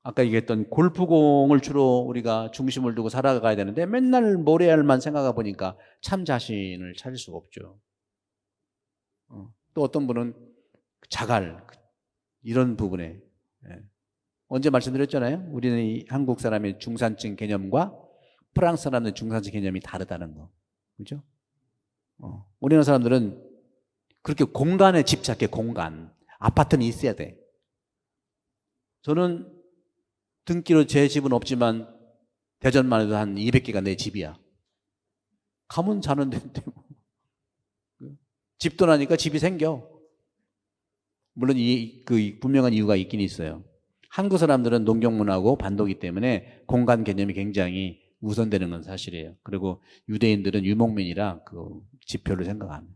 아까 얘기했던 골프공을 주로 우리가 중심을 두고 살아가야 되는데 맨날 모래알만 생각해 보니까 참 자신을 찾을 수가 없죠. 또 어떤 분은 자갈 이런 부분에 언제 말씀드렸잖아요. 우리는 이 한국 사람의 중산층 개념과 프랑스 사람의 중산층 개념이 다르다는 거. 그죠? 우리나라 사람들은 그렇게 공간에 집착해. 공간. 아파트는 있어야 돼. 저는 등기로 제 집은 없지만 대전만 해도 한 200개가 내 집이야. 가면 자는 데인데 뭐. 집 떠나니까 집이 생겨. 물론 그 분명한 이유가 있긴 있어요. 한국 사람들은 농경문화고 반도기 때문에 공간 개념이 굉장히 우선되는 건 사실이에요. 그리고 유대인들은 유목민이라 그 지표를 생각 안 해요.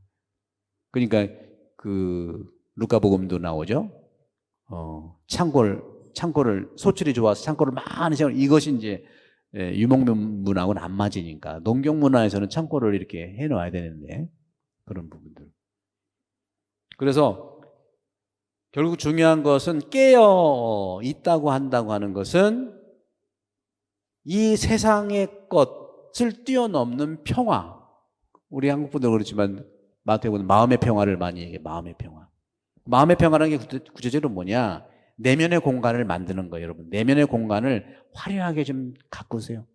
그러니까 그 루카복음도 나오죠. 창고를 소출이 좋아서 창고를 많이 세워. 이것이 이제 유목민 문화하고는 안 맞으니까 농경 문화에서는 창고를 이렇게 해놓아야 되는데 그런 부분들. 그래서 결국 중요한 것은 깨어 있다고 한다고 하는 것은 이 세상의 것을 뛰어넘는 평화. 우리 한국 분들 그렇지만 마태복음은 마음의 평화를 많이 얘기해요. 마음의 평화. 마음의 평화라는 게 구체적으로 뭐냐? 내면의 공간을 만드는 거예요, 여러분. 내면의 공간을 화려하게 좀 가꾸세요.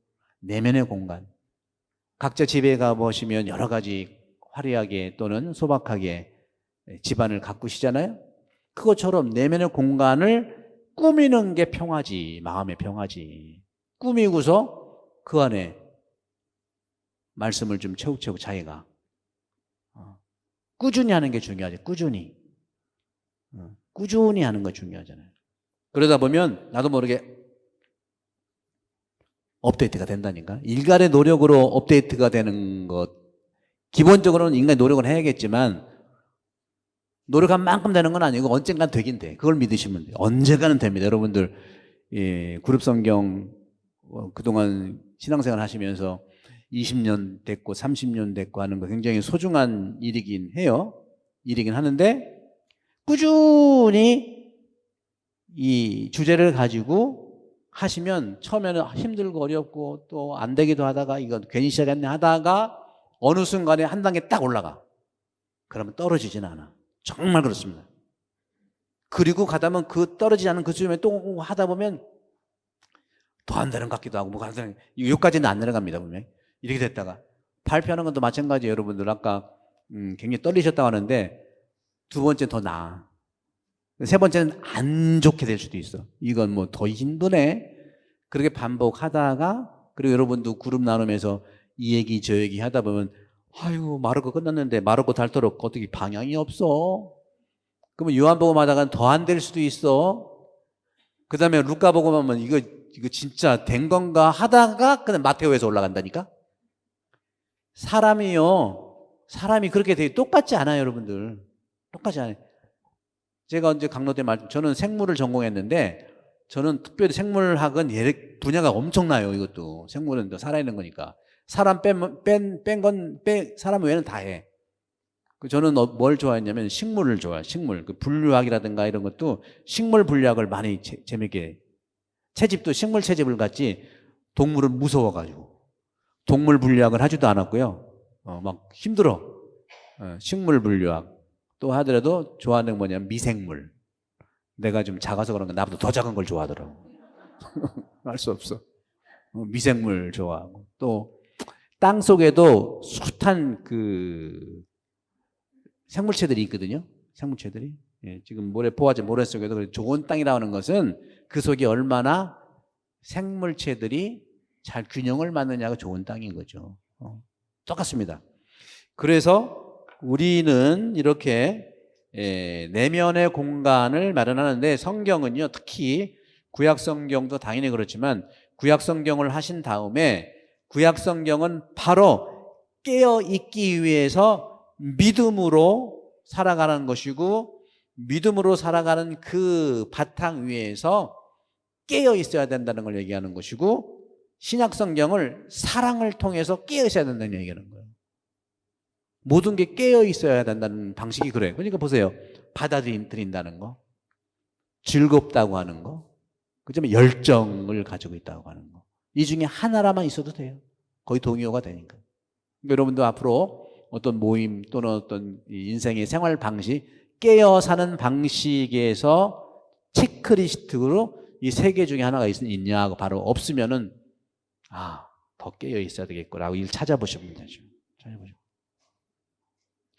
내면의 공간. 각자 집에 가보시면 여러 가지 화려하게 또는 소박하게 집안을 가꾸시잖아요. 그것처럼 내면의 공간을 꾸미는 게 평화지. 마음의 평화지. 꾸미고서 그 안에 말씀을 좀 채우채우 자기가 꾸준히 하는 게 중요하지. 꾸준히 하는 거 중요하잖아요. 그러다 보면 나도 모르게 업데이트가 된다니까. 일간의 노력으로 업데이트가 되는 것, 기본적으로는 인간이 노력을 해야겠지만 노력한 만큼 되는 건 아니고 언젠간 되긴 돼. 그걸 믿으시면 돼요. 언젠가는 됩니다. 여러분들 그룹 성경 그동안 신앙생활 하시면서 20년 됐고 30년 됐고 하는 거 굉장히 소중한 일이긴 해요. 일이긴 하는데 꾸준히 이 주제를 가지고 하시면 처음에는 힘들고 어렵고 또 안 되기도 하다가 이거 괜히 시작했네 하다가 어느 순간에 한 단계 딱 올라가. 그러면 떨어지진 않아. 정말 그렇습니다. 그리고 가다 보면 그 떨어지지 않은 그 수준에 또 하다 보면 더 안 되는 것 같기도 하고 뭐가 안 되는 여기까지는 안 내려갑니다. 분명히. 이렇게 됐다가 발표하는 것도 마찬가지예요. 여러분들 아까 굉장히 떨리셨다고 하는데 두 번째 더 나아. 세 번째는 안 좋게 될 수도 있어. 이건 뭐 더 힘드네. 그렇게 반복하다가 그리고 여러분도 그룹 나누면서 이 얘기 저 얘기 하다 보면 아이고 마르고 끝났는데 마르고 닳도록 어떻게 방향이 없어. 그러면 요한복음 하다가 더 안 될 수도 있어. 그 다음에 루카복음 하면 이거 진짜 된 건가 하다가 그다음 마테오에서 올라간다니까. 사람이 그렇게 되게 똑같지 않아요, 여러분들. 똑같지 않아요. 제가 언제 강로 때 저는 생물을 전공했는데 저는 특별히 생물학은 분야가 엄청나요. 이것도 생물은 더 살아있는 거니까 사람 사람 외에는 다 해. 저는 뭘 좋아했냐면 식물을 좋아해요. 식물 그 분류학이라든가 이런 것도 식물 분류학을 많이 재밌게 채집도 식물 채집을 갔지 동물은 무서워가지고 동물 분류학을 하지도 않았고요. 막 힘들어. 식물 분류학 또 하더라도 좋아하는 게 뭐냐면 미생물. 내가 좀 작아서 그런가 나보다 더 작은 걸 좋아하더라고. 알 수 없어. 미생물 좋아하고 또 땅 속에도 숱한 그 생물체들이 있거든요. 생물체들이. 예, 지금 모래 속에도 좋은 땅이라는 것은 그 속에 얼마나 생물체들이 잘 균형을 맞느냐가 좋은 땅인 거죠. 똑같습니다. 그래서 우리는 이렇게 내면의 공간을 마련하는데 성경은요, 특히 구약 성경도 당연히 그렇지만 구약 성경을 하신 다음에 구약 성경은 바로 깨어 있기 위해서 믿음으로 살아가는 것이고 믿음으로 살아가는 그 바탕 위에서 깨어 있어야 된다는 걸 얘기하는 것이고 신약 성경을 사랑을 통해서 깨어 있어야 된다는 얘기하는 거예요. 모든 게 깨어 있어야 된다는 방식이 그래요. 그러니까 보세요. 받아들인다는 거, 즐겁다고 하는 거, 그다음에 열정을 가지고 있다고 하는 거. 이 중에 하나라만 있어도 돼요. 거의 동의어가 되니까. 그러니까 여러분도 앞으로 어떤 모임 또는 어떤 인생의 생활 방식, 깨어 사는 방식에서 체크리스트로 이 세 개 중에 하나가 있냐 하고 바로 없으면은 더 깨어 있어야 되겠구라고 일 찾아보시면 되죠.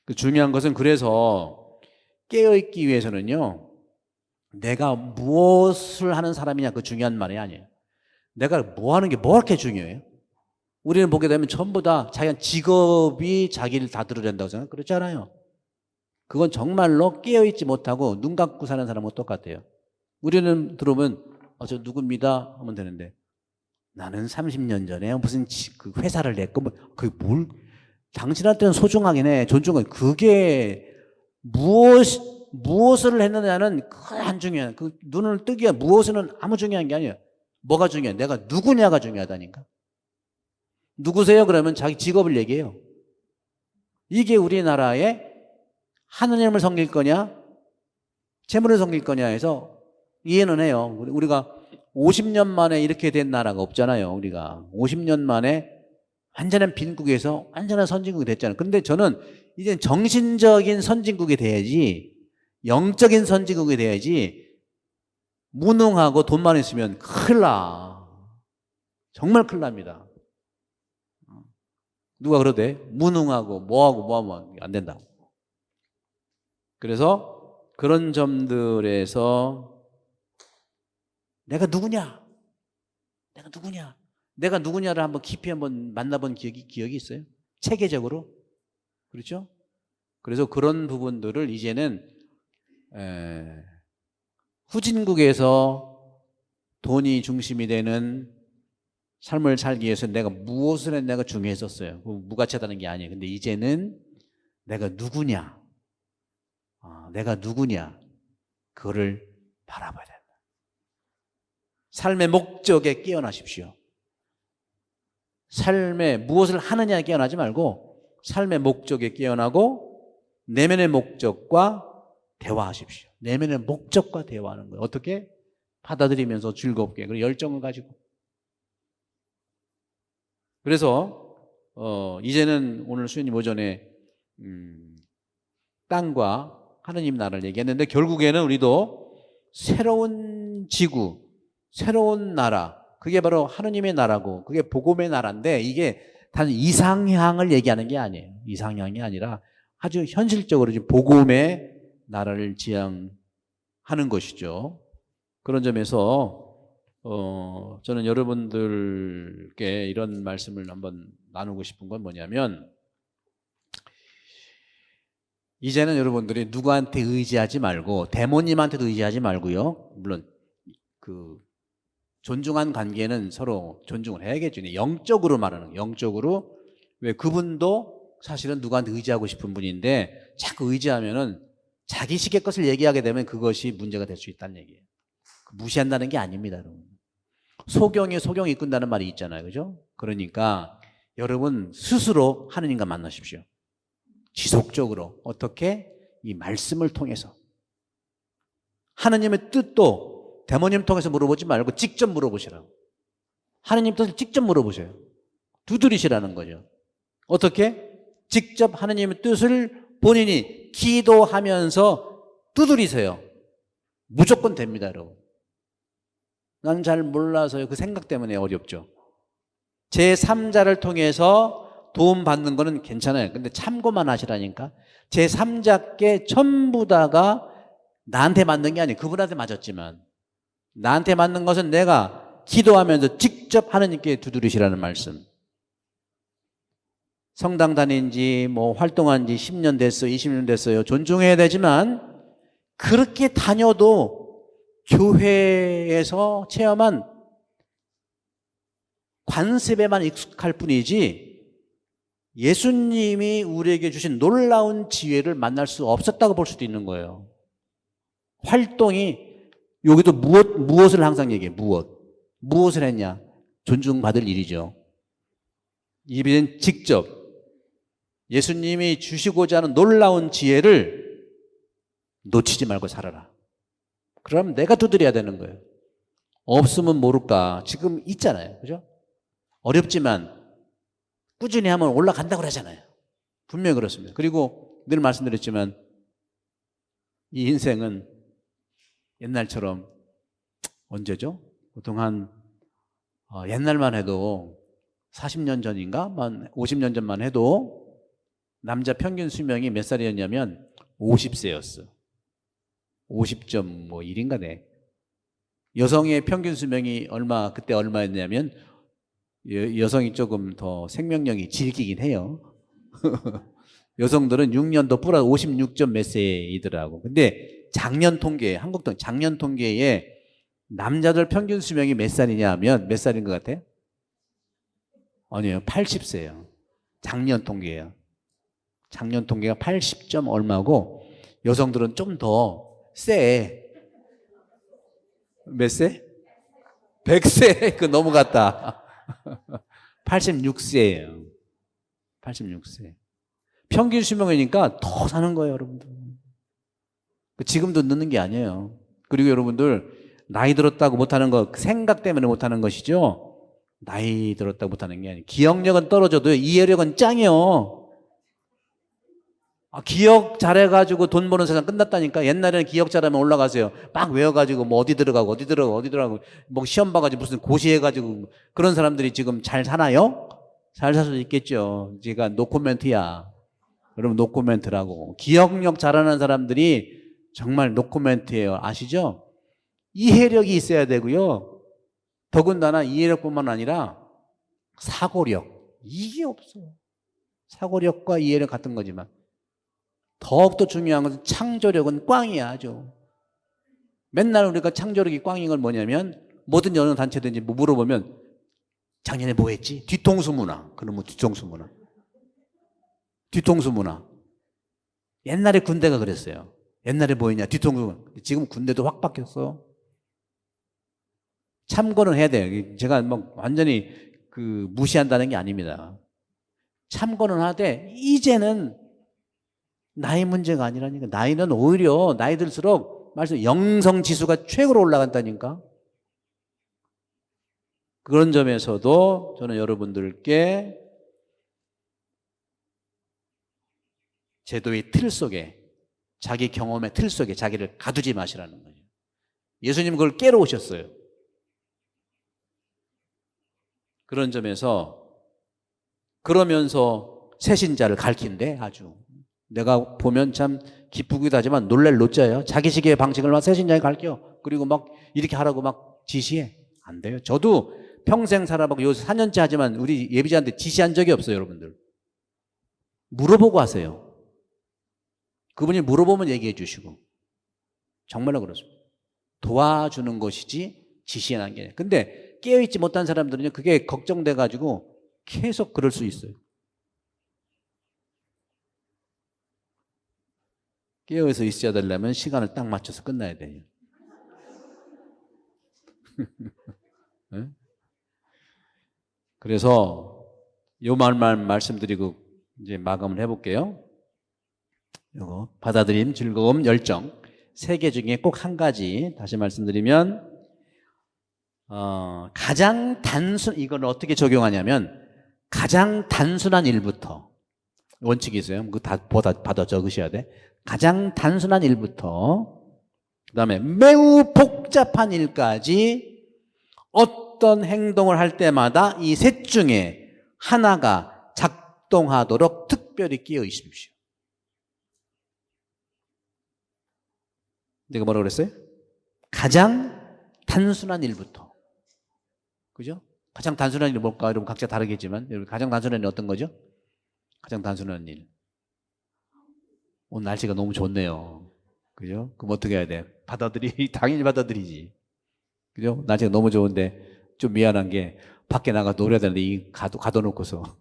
그 중요한 것은 그래서 깨어 있기 위해서는요. 내가 무엇을 하는 사람이냐 그 중요한 말이 아니에요. 내가 뭐 하는 게 뭐가 중요해요? 우리는 보게 되면 전부 다 자기 직업이 자기를 다 드러낸다고 생각해요. 그렇지 않아요. 그건 정말로 깨어있지 못하고 눈 감고 사는 사람하고 똑같아요. 우리는 들어오면 저 누굽니다 하면 되는데 나는 30년 전에 무슨 그 회사를 냈고 그게 뭘 당신한테는 소중하긴 해. 존중은 그게 무엇을 했느냐는 안 중요해. 그 눈을 뜨기야 무엇은 아무 중요한 게 아니에요. 뭐가 중요해? 내가 누구냐가 중요하다니까. 누구세요? 그러면 자기 직업을 얘기해요. 이게 우리나라의 하느님을 섬길 거냐 재물을 섬길 거냐 해서 이해는 해요. 우리가 50년 만에 이렇게 된 나라가 없잖아요. 우리가 50년 만에 완전한 빈국에서 완전한 선진국이 됐잖아요. 근데 저는 이제 정신적인 선진국이 돼야지 영적인 선진국이 돼야지 무능하고 돈만 있으면 큰일 나. 정말 큰일 납니다. 누가 그러대? 무능하고 뭐하면 안 된다고. 그래서 그런 점들에서 내가 누구냐? 내가 누구냐를 한번 깊이 한번 만나본 기억이 있어요? 체계적으로. 그렇죠? 그래서 그런 부분들을 이제는 후진국에서 돈이 중심이 되는 삶을 살기 위해서 내가 무엇을 했냐가 중요했었어요. 무가치하다는 게 아니에요. 근데 이제는 내가 누구냐? 내가 누구냐? 그거를 바라봐야 된다. 삶의 목적에 깨어나십시오. 삶의 무엇을 하느냐에 깨어나지 말고 삶의 목적에 깨어나고 내면의 목적과 대화하십시오. 내면의 목적과 대화하는 거예요. 어떻게? 받아들이면서 즐겁게 그리고 열정을 가지고. 그래서 이제는 오늘 수요님 오전에 땅과 하느님 나라를 얘기했는데 결국에는 우리도 새로운 지구, 새로운 나라, 그게 바로 하느님의 나라고 그게 복음의 나라인데 이게 단 이상향을 얘기하는 게 아니에요. 이상향이 아니라 아주 현실적으로 지금 복음의 나라를 지향하는 것이죠. 그런 점에서 저는 여러분들께 이런 말씀을 한번 나누고 싶은 건 뭐냐면 이제는 여러분들이 누구한테 의지하지 말고 대모님한테도 의지하지 말고요. 물론 그 존중한 관계는 서로 존중을 해야겠죠. 영적으로 말하는 거예요. 영적으로. 왜 그분도 사실은 누구한테 의지하고 싶은 분인데 자꾸 의지하면은 자기식의 것을 얘기하게 되면 그것이 문제가 될 수 있다는 얘기예요. 무시한다는 게 아닙니다, 여러분. 소경이 이끈다는 말이 있잖아요. 그죠? 그러니까 여러분 스스로 하느님과 만나십시오. 지속적으로. 어떻게? 이 말씀을 통해서. 하느님의 뜻도 대모님 통해서 물어보지 말고 직접 물어보시라고. 하느님 뜻을 직접 물어보세요. 두드리시라는 거죠. 어떻게? 직접 하느님의 뜻을 본인이 기도하면서 두드리세요. 무조건 됩니다, 여러분. 난 잘 몰라서요. 그 생각 때문에 어렵죠. 제3자를 통해서 도움받는 거는 괜찮아요. 근데 참고만 하시라니까. 제3자께 전부 다가 나한테 맞는 게 아니에요. 그분한테 맞았지만 나한테 맞는 것은 내가 기도하면서 직접 하느님께 두드리시라는 말씀. 성당 다닌 지 활동한 지 10년 됐어요. 20년 됐어요. 존중해야 되지만 그렇게 다녀도 교회에서 체험한 관습에만 익숙할 뿐이지 예수님이 우리에게 주신 놀라운 지혜를 만날 수 없었다고 볼 수도 있는 거예요. 활동이 여기도 무엇을 항상 얘기해. 무엇을 했냐? 존중받을 일이죠. 이는 직접 예수님이 주시고자 하는 놀라운 지혜를 놓치지 말고 살아라. 그럼 내가 두드려야 되는 거예요. 없으면 모를까. 지금 있잖아요. 그죠? 어렵지만 꾸준히 하면 올라간다고 그러잖아요. 분명히 그렇습니다. 그리고 늘 말씀드렸지만 이 인생은 옛날처럼 언제죠? 보통 한 옛날만 해도 40년 전인가? 50년 전만 해도 남자 평균 수명이 몇 살이었냐면 50세였어. 50.1인가 돼. 여성의 평균 수명이 그때 얼마였냐면, 여성이 조금 더 생명력이 질기긴 해요. 여성들은 6년도 플러스 56점 몇 세이더라고. 근데 한국 작년 통계에 남자들 평균 수명이 몇 살이냐 하면 몇 살인 것 같아요? 아니에요. 80세예요. 작년 통계예요. 작년 통계가 80점 얼마고 여성들은 좀 더 세. 몇 세? 100세. 그 넘어갔다. 86세예요. 86세. 평균 수명이니까 더 사는 거예요, 여러분들. 지금도 늦는 게 아니에요. 그리고 여러분들 나이 들었다고 못하는 거 생각 때문에 못하는 것이죠. 나이 들었다고 못하는 게 아니에요. 기억력은 떨어져도 이해력은 짱이요. 기억 잘해가지고 돈 버는 세상 끝났다니까. 옛날에는 기억 잘하면 올라가세요. 막 외워가지고 뭐 어디 들어가고 뭐 시험 봐가지고 무슨 고시해가지고 그런 사람들이 지금 잘 사나요? 잘 살 수도 있겠죠. 제가 노코멘트야. 여러분 노코멘트라고. 기억력 잘하는 사람들이 정말 노코멘트예요. 아시죠? 이해력이 있어야 되고요. 더군다나 이해력뿐만 아니라 사고력. 이게 없어요. 사고력과 이해력 같은 거지만 더욱더 중요한 것은 창조력은 꽝이야. 아주. 맨날 우리가 창조력이 꽝인 건 뭐냐면 뭐든 어느 단체든지 뭐 물어보면 작년에 뭐 했지? 뒤통수 문화. 그러면 뒤통수 문화. 뒤통수 문화. 옛날에 군대가 그랬어요. 옛날에 뭐 했냐? 뒤통수 문화. 지금 군대도 확 바뀌었어. 참고는 해야 돼요. 제가 뭐 완전히 무시한다는 게 아닙니다. 참고는 하되 이제는 나이 문제가 아니라니까. 나이는 오히려 나이 들수록 영성 지수가 최고로 올라간다니까. 그런 점에서도 저는 여러분들께 제도의 틀 속에 자기 경험의 틀 속에 자기를 가두지 마시라는 거예요. 예수님은 그걸 깨러 오셨어요. 그런 점에서 그러면서 새신자를 가르친대. 아주 내가 보면 참 기쁘기도 하지만 놀랄 노자예요. 자기식의 방식을 새신자에 가르쳐. 그리고 막 이렇게 하라고 막 지시해. 안 돼요. 저도 평생 살아보고 요 4년째 하지만 우리 예비자한테 지시한 적이 없어요. 여러분들 물어보고 하세요. 그분이 물어보면 얘기해 주시고. 정말로 그렇습니다. 도와주는 것이지 지시하는 게 아니에요. 근데 깨어있지 못한 사람들은요, 그게 걱정돼 가지고 계속 그럴 수 있어요. 깨어서 있어야 되려면 시간을 딱 맞춰서 끝나야 돼요. 네? 그래서 요 말만 말씀드리고 이제 마감을 해볼게요. 요거 받아들임, 즐거움, 열정. 세 개 중에 꼭 한 가지 다시 말씀드리면 가장 이걸 어떻게 적용하냐면 가장 단순한 일부터 원칙이 있어요. 그거 다 받아 적으셔야 돼. 가장 단순한 일부터 그다음에 매우 복잡한 일까지 어떤 행동을 할 때마다 이 셋 중에 하나가 작동하도록 특별히 끼어 있으십시오. 내가 뭐라고 그랬어요? 가장 단순한 일부터. 그죠? 가장 단순한 일이 뭘까? 여러분 각자 다르겠지만 가장 단순한 일이 어떤 거죠? 가장 단순한 일. 오늘 날씨가 너무 좋네요. 그죠? 그럼 어떻게 해야 돼? 당연히 받아들이지. 그죠? 날씨가 너무 좋은데 좀 미안한 게 밖에 나가 노래야 되는데 가둬놓고서.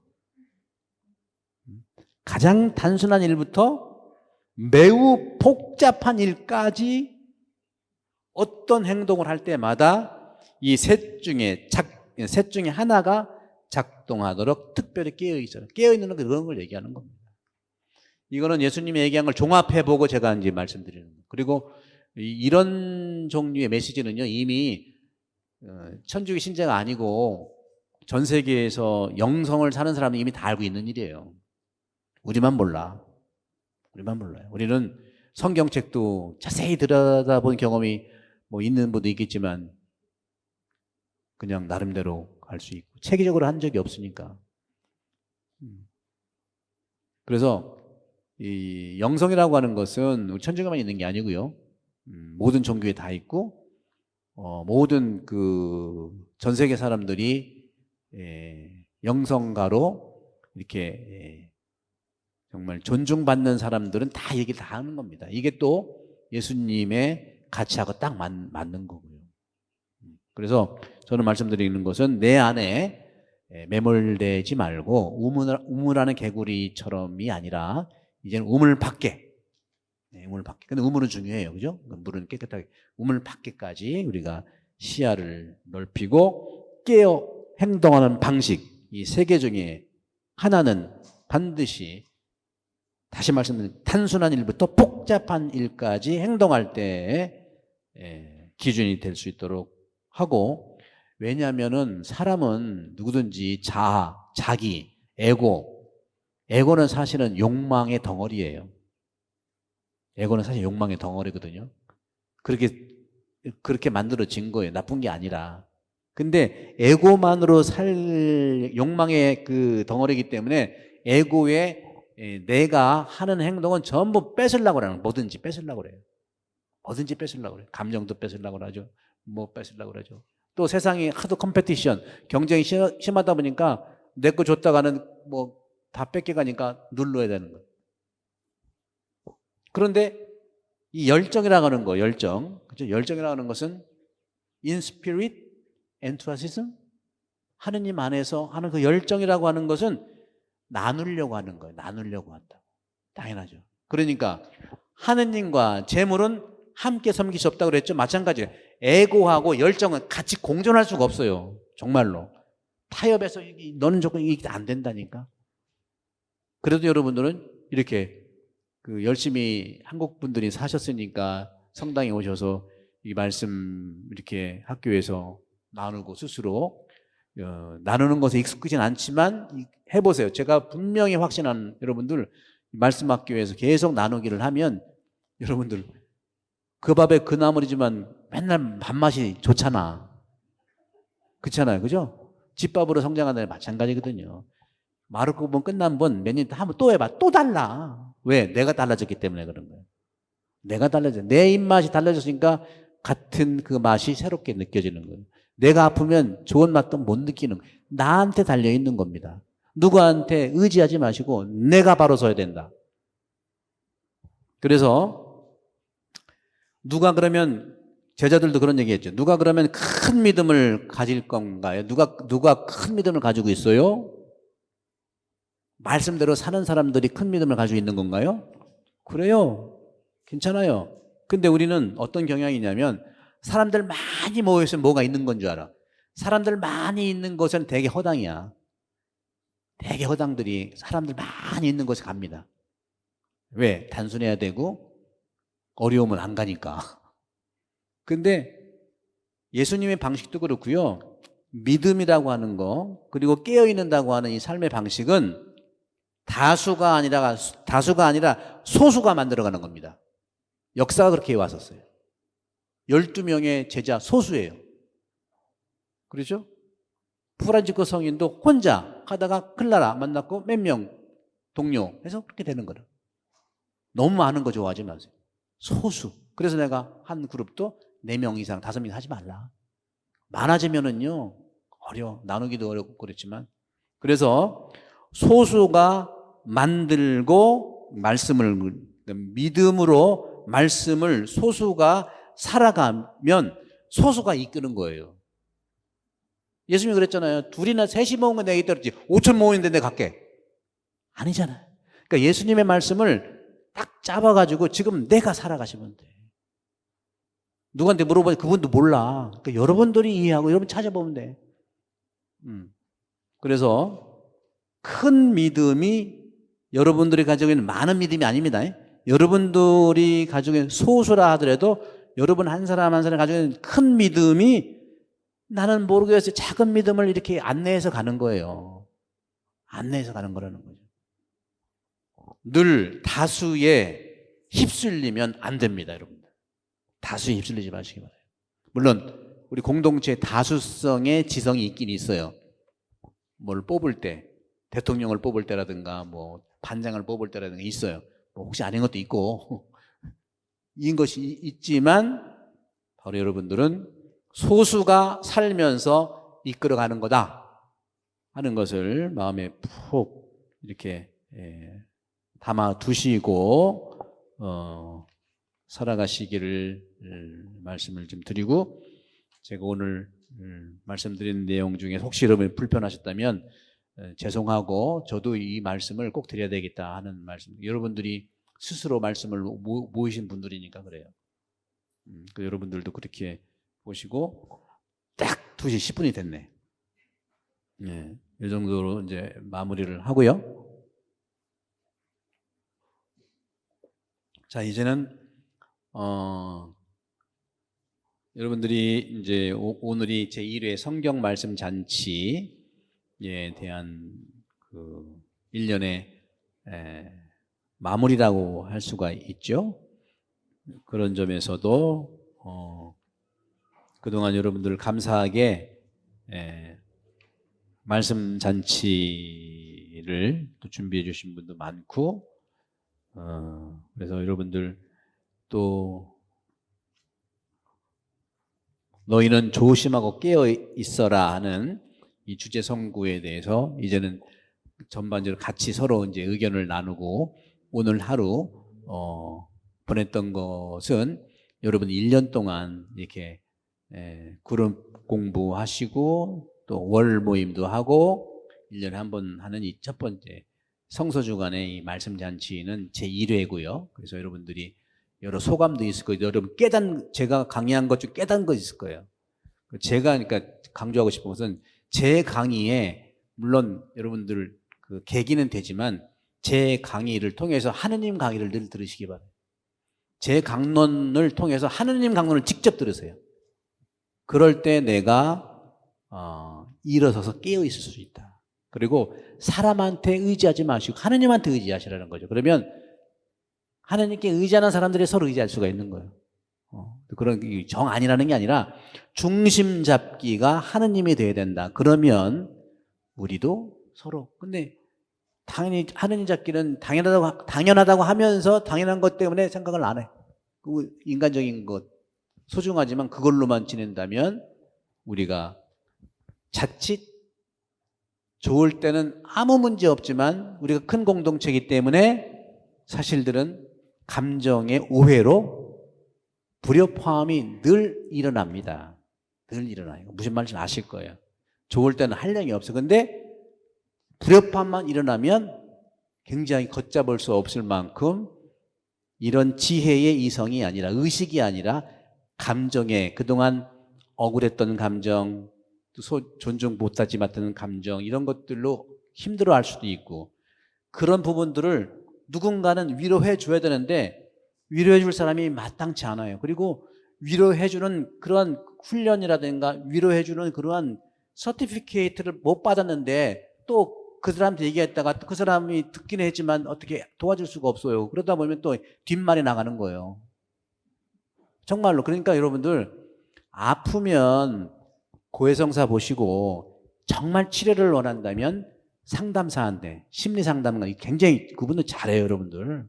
가장 단순한 일부터 매우 복잡한 일까지 어떤 행동을 할 때마다 이 셋 중에 하나가 작동하도록 특별히 깨어있어요. 깨어있는 건 그런 걸 얘기하는 겁니다. 이거는 예수님이 얘기한 걸 종합해보고 제가 이제 말씀드리는 거예요. 그리고 이런 종류의 메시지는요, 이미 천주교 신자가 아니고 전 세계에서 영성을 사는 사람은 이미 다 알고 있는 일이에요. 우리만 몰라. 우리만 몰라요. 우리는 성경책도 자세히 들여다본 경험이 뭐 있는 분도 있겠지만 그냥 나름대로 갈 수 있고 체계적으로 한 적이 없으니까. 그래서 이 영성이라고 하는 것은 우리 천주교만 있는 게 아니고요. 모든 종교에 다 있고, 모든 전 세계 사람들이 영성가로 이렇게 정말 존중받는 사람들은 다 얘기를 다 하는 겁니다. 이게 또 예수님의 가치하고 딱 맞는 거고요. 그래서 저는 말씀드리는 것은 내 안에 매몰되지 말고 우물하는 개구리처럼이 아니라 이제는 우물 밖에, 우물 밖에. 근데 우물은 중요해요, 그죠? 물은 깨끗하게 우물 밖에까지 우리가 시야를 넓히고 깨어 행동하는 방식, 이 세 개 중에 하나는 반드시, 다시 말씀드리면 단순한 일부터 복잡한 일까지 행동할 때에 기준이 될 수 있도록 하고, 왜냐하면은 사람은 누구든지 자기, 에고는 사실은 욕망의 덩어리예요. 에고는 사실 욕망의 덩어리거든요. 그렇게 만들어진 거예요. 나쁜 게 아니라. 근데 에고만으로 욕망의 덩어리이기 때문에 에고에 내가 하는 행동은 전부 뺏으려고 그래요. 뭐든지 뺏으려고 그래요. 뭐든지 뺏으려고 그래요. 감정도 뺏으려고 그러죠. 뭐 뺏으려고 그러죠. 또 세상이 하도 컴페티션, 경쟁이 심하다 보니까 내 거 줬다가는 뭐 다 뺏겨가니까 눌러야 되는 거예요. 그런데 이 열정이라고 하는 거, 그죠? 열정이라고 하는 것은 in spirit, enthusiasm, 하느님 안에서 하는 그 열정이라고 하는 것은 나누려고 하는 거예요. 나누려고 한다. 당연하죠. 그러니까 하느님과 재물은 함께 섬길 수 없다고 그랬죠. 마찬가지예요. 에고하고 열정은 같이 공존할 수가 없어요. 정말로. 타협해서 너는 조금 이게 안 된다니까. 그래도 여러분들은 이렇게 열심히 한국 분들이 사셨으니까 성당에 오셔서 이 말씀 이렇게 학교에서 나누고 스스로 나누는 것에 익숙하진 않지만 해보세요. 제가 분명히 확신하는 여러분들, 말씀 학교에서 계속 나누기를 하면 여러분들 그 밥에 그 나물이지만 맨날 밥맛이 좋잖아. 그렇잖아요. 그죠? 집밥으로 성장하는 데 마찬가지거든요. 마르코 본 끝난 분 몇 년 한번 또 해봐. 또 달라. 왜? 내가 달라졌기 때문에 그런 거예요. 내가 달라져. 내 입맛이 달라졌으니까 같은 그 맛이 새롭게 느껴지는 거예요. 내가 아프면 좋은 맛도 못 느끼는 거예요. 나한테 달려있는 겁니다. 누구한테 의지하지 마시고 내가 바로 서야 된다. 그래서 누가 그러면, 제자들도 그런 얘기했죠. 누가 그러면 큰 믿음을 가질 건가요? 누가 큰 믿음을 가지고 있어요? 말씀대로 사는 사람들이 큰 믿음을 가지고 있는 건가요? 그래요. 괜찮아요. 근데 우리는 어떤 경향이냐면 사람들 많이 모여있으면 뭐가 있는 건 줄 알아. 사람들 많이 있는 곳은 되게 허당이야. 되게 허당들이 사람들 많이 있는 곳에 갑니다. 왜? 단순해야 되고 어려우면 안 가니까. 근데 예수님의 방식도 그렇고요. 믿음이라고 하는 거, 그리고 깨어있는다고 하는 이 삶의 방식은 다수가 아니라 소수가 만들어가는 겁니다. 역사가 그렇게 왔었어요. 12명의 제자 소수예요. 그렇죠? 프란치스코 성인도 혼자 하다가 클라라 만났고 몇 명 동료 해서 그렇게 되는 거예요. 너무 많은 거 좋아하지 마세요. 소수. 그래서 내가 한 그룹도 4명 이상, 5명 하지 말라. 많아지면은요, 나누기도 어렵고 그렇지만. 그래서 소수가 만들고 믿음으로 말씀을 소수가 살아가면 소수가 이끄는 거예요. 예수님이 그랬잖아요. 둘이나 셋이 모은 건 내가 이끌었지 5천 모이는데 내가 갈게. 아니잖아요. 그러니까 예수님의 말씀을 딱 잡아가지고 지금 내가 살아가시면 돼. 누구한테 물어보니 그분도 몰라. 그러니까 여러분들이 이해하고 여러분 찾아보면 돼. 그래서 큰 믿음이 여러분들이 가지고 있는 많은 믿음이 아닙니다. 여러분들이 가지고 있는 소수라 하더라도 여러분 한 사람 한 사람 가지고 있는 큰 믿음이 나는 모르겠어요. 작은 믿음을 이렇게 안내해서 가는 거예요. 안내해서 가는 거라는 거죠. 늘 다수에 휩쓸리면 안 됩니다, 여러분. 다수에 휩쓸리지 마시기 바라요. 물론 우리 공동체에 다수성의 지성이 있긴 있어요. 뭘 뽑을 때, 대통령을 뽑을 때라든가 뭐 반장을 뽑을 때라든가 있어요. 뭐 혹시 아닌 것도 있고 인 것이 있지만 바로 여러분들은 소수가 살면서 이끌어가는 거다 하는 것을 마음에 푹 이렇게 담아 두시고 살아가시기를 말씀을 좀 드리고, 제가 오늘 말씀드린 내용 중에 혹시 여러분이 불편하셨다면 죄송하고 저도 이 말씀을 꼭 드려야 되겠다 하는 말씀, 여러분들이 스스로 말씀을 모이신 분들이니까 그래요. 여러분들도 그렇게 보시고, 딱 2시 10분이 됐네. 예, 이 정도로 이제 마무리를 하고요. 자, 이제는 여러분들이 이제 오늘이 제1회 성경 말씀 잔치에 대한 그 1년의 마무리라고 할 수가 있죠. 그런 점에서도 그동안 여러분들 감사하게 말씀 잔치를 또 준비해 주신 분도 많고, 그래서 여러분들 또 너희는 조심하고 깨어 있어라 하는 이 주제 선구에 대해서 이제는 전반적으로 같이 서로 이제 의견을 나누고, 오늘 하루 보냈던 것은 여러분 1년 동안 이렇게 그룹 공부하시고 또 월 모임도 하고 1년에 한 번 하는 이 첫 번째 성서주간의 이 말씀 잔치는 제1회고요. 그래서 여러분들이 여러 소감도 있을 거예요. 여러분 제가 강의한 것 중 깨닫는 거 있을 거예요. 제가 그러니까 강조하고 싶은 것은 제 강의에 물론 여러분들 그 계기는 되지만 제 강의를 통해서 하느님 강의를 늘 들으시기 바랍니다. 제 강론을 통해서 하느님 강론을 직접 들으세요. 그럴 때 내가 일어서서 깨어 있을 수 있다. 그리고 사람한테 의지하지 마시고 하느님한테 의지하시라는 거죠. 그러면 하느님께 의지하는 사람들이 서로 의지할 수가 있는 거예요. 그런 정 아니라는 게 아니라 중심 잡기가 하느님이 돼야 된다. 그러면 우리도 서로. 근데 당연히 하느님 잡기는 당연하다고 하면서 당연한 것 때문에 생각을 안 해. 그 인간적인 것 소중하지만 그걸로만 지낸다면 우리가 자칫 좋을 때는 아무 문제 없지만 우리가 큰 공동체이기 때문에 사실들은 감정의 오해로 불협화음이 늘 일어납니다. 늘 일어나요. 무슨 말인지 아실 거예요. 좋을 때는 한량이 없어. 근데 불협화음만 일어나면 굉장히 걷잡을 수 없을 만큼 이런 지혜의 이성이 아니라 의식이 아니라 감정에 그동안 억울했던 감정, 존중 못하지 못하는 감정 이런 것들로 힘들어할 수도 있고 그런 부분들을 누군가는 위로해 줘야 되는데 위로해 줄 사람이 마땅치 않아요. 그리고 위로해 주는 그러한 훈련이라든가 위로해 주는 그러한 서티피케이트를 못 받았는데 또 그 사람한테 얘기했다가 그 사람이 듣긴 했지만 어떻게 도와줄 수가 없어요. 그러다 보면 또 뒷말이 나가는 거예요. 정말로. 그러니까 여러분들 아프면 고해성사 보시고 정말 치료를 원한다면 상담사한테 심리상담가 굉장히 그분들 잘해요. 여러분들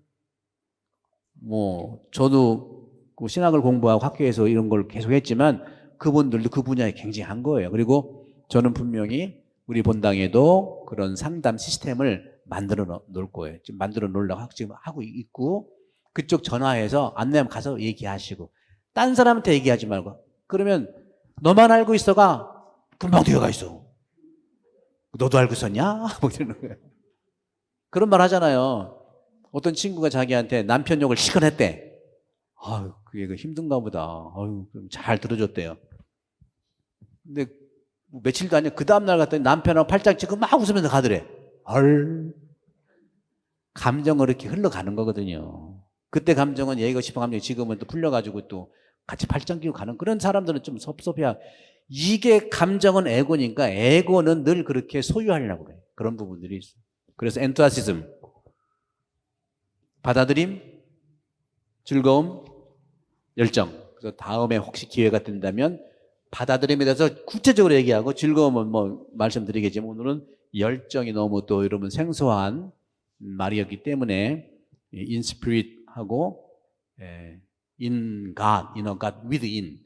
저도 신학을 공부하고 학교에서 이런 걸 계속 했지만 그분들도 그 분야에 굉장히 한 거예요. 그리고 저는 분명히 우리 본당에도 그런 상담 시스템을 만들어 놓을 거예요. 지금 만들어 놓으려고 지금 하고 있고 그쪽 전화해서 안내하면 가서 얘기하시고 딴 사람한테 얘기하지 말고 그러면 너만 알고 있어가 금방 뛰어가 있어. 너도 알고 있었냐? 뭐 이러는 거예요. 그런 말 하잖아요. 어떤 친구가 자기한테 남편 욕을 시큰했대. 아유, 그게 힘든가 보다. 아유, 잘 들어줬대요. 근데 며칠도 아니야. 그 다음날 갔더니 남편하고 팔짱 찍고 막 웃으면서 가더래. 헐. 감정을 이렇게 흘러가는 거거든요. 그때 감정은 얘기하고 싶은 감정이 지금은 또 풀려가지고 또 같이 팔짱 끼고 가는 그런 사람들은 좀 섭섭해야. 이게 감정은 에고니까 에고는 늘 그렇게 소유하려고 그래. 그런 부분들이 있어. 그래서 엔투아시즘, 받아들임, 즐거움, 열정. 그래서 다음에 혹시 기회가 된다면 받아들임에 대해서 구체적으로 얘기하고 즐거움은 말씀드리겠지만 오늘은 열정이 너무 또 여러분 생소한 말이었기 때문에 인스피릿하고 in God, in a God within,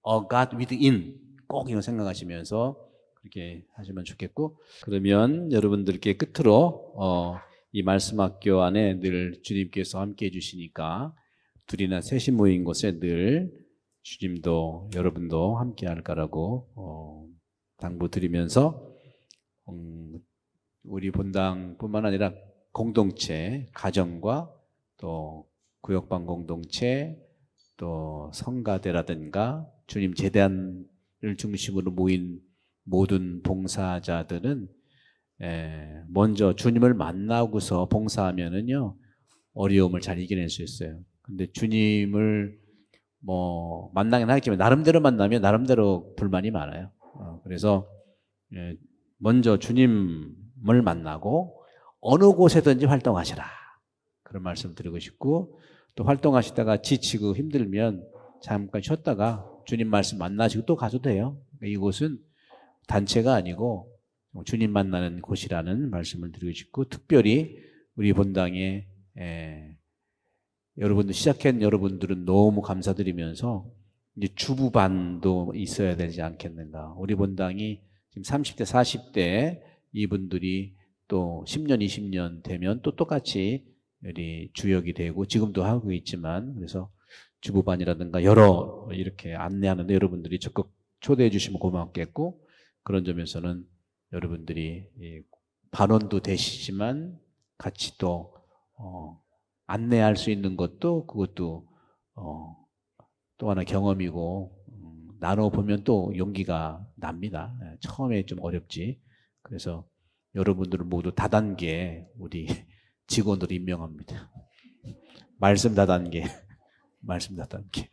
a God within 꼭 이거 생각하시면서 그렇게 하시면 좋겠고 그러면 여러분들께 끝으로 이 말씀학교 안에 늘 주님께서 함께해 주시니까 둘이나 셋이 모인 곳에 늘 주님도 여러분도 함께 할 거라고 당부드리면서 우리 본당뿐만 아니라 공동체, 가정과 또 구역방 공동체, 또 성가대라든가 주님 제단을 중심으로 모인 모든 봉사자들은 먼저 주님을 만나고서 봉사하면은요 어려움을 잘 이겨낼 수 있어요. 근데 주님을 뭐 만나긴 하겠지만 나름대로 만나면 나름대로 불만이 많아요. 그래서 먼저 주님을 만나고 어느 곳에든지 활동하시라 그런 말씀 드리고 싶고 또 활동하시다가 지치고 힘들면 잠깐 쉬었다가 주님 말씀 만나시고 또 가도 돼요. 이곳은 단체가 아니고 주님 만나는 곳이라는 말씀을 드리고 싶고 특별히 우리 본당에 여러분들 시작한 여러분들은 너무 감사드리면서 이제 주부반도 있어야 되지 않겠는가. 우리 본당이 지금 30대, 40대 이분들이 또 10년, 20년 되면 또 똑같이 우리 주역이 되고 지금도 하고 있지만 그래서 주부반이라든가 여러 이렇게 안내하는데 여러분들이 적극 초대해 주시면 고맙겠고 그런 점에서는 여러분들이 반원도 되시지만 같이 또 안내할 수 있는 것도 그것도 또 하나 경험이고 나눠보면 또 용기가 납니다. 처음에 좀 어렵지. 그래서 여러분들을 모두 다단계 우리 직원으로 임명합니다. 말씀 다단계. 말씀 다단계.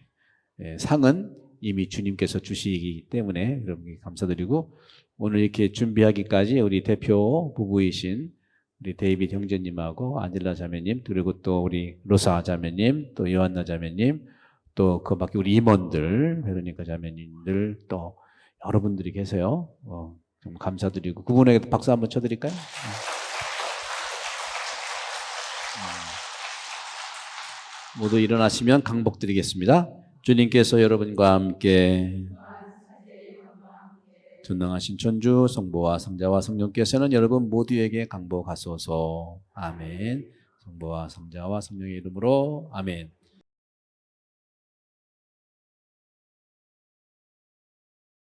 상은 이미 주님께서 주시기 때문에 여러분께 감사드리고 오늘 이렇게 준비하기까지 우리 대표 부부이신 우리 데이빗 형제님하고 안젤라 자매님 그리고 또 우리 로사 자매님 또 요한나 자매님 또 그 밖에 우리 임원들 베로니카 자매님들 또 여러분들이 계세요. 좀 감사드리고 그분에게 박수 한번 쳐드릴까요? 모두 일어나시면 강복드리겠습니다. 주님께서 여러분과 함께 전능하신 천주 성부와 성자와 성령께서는 여러분 모두에게 강복하소서. 아멘. 성부와 성자와 성령의 이름으로 아멘.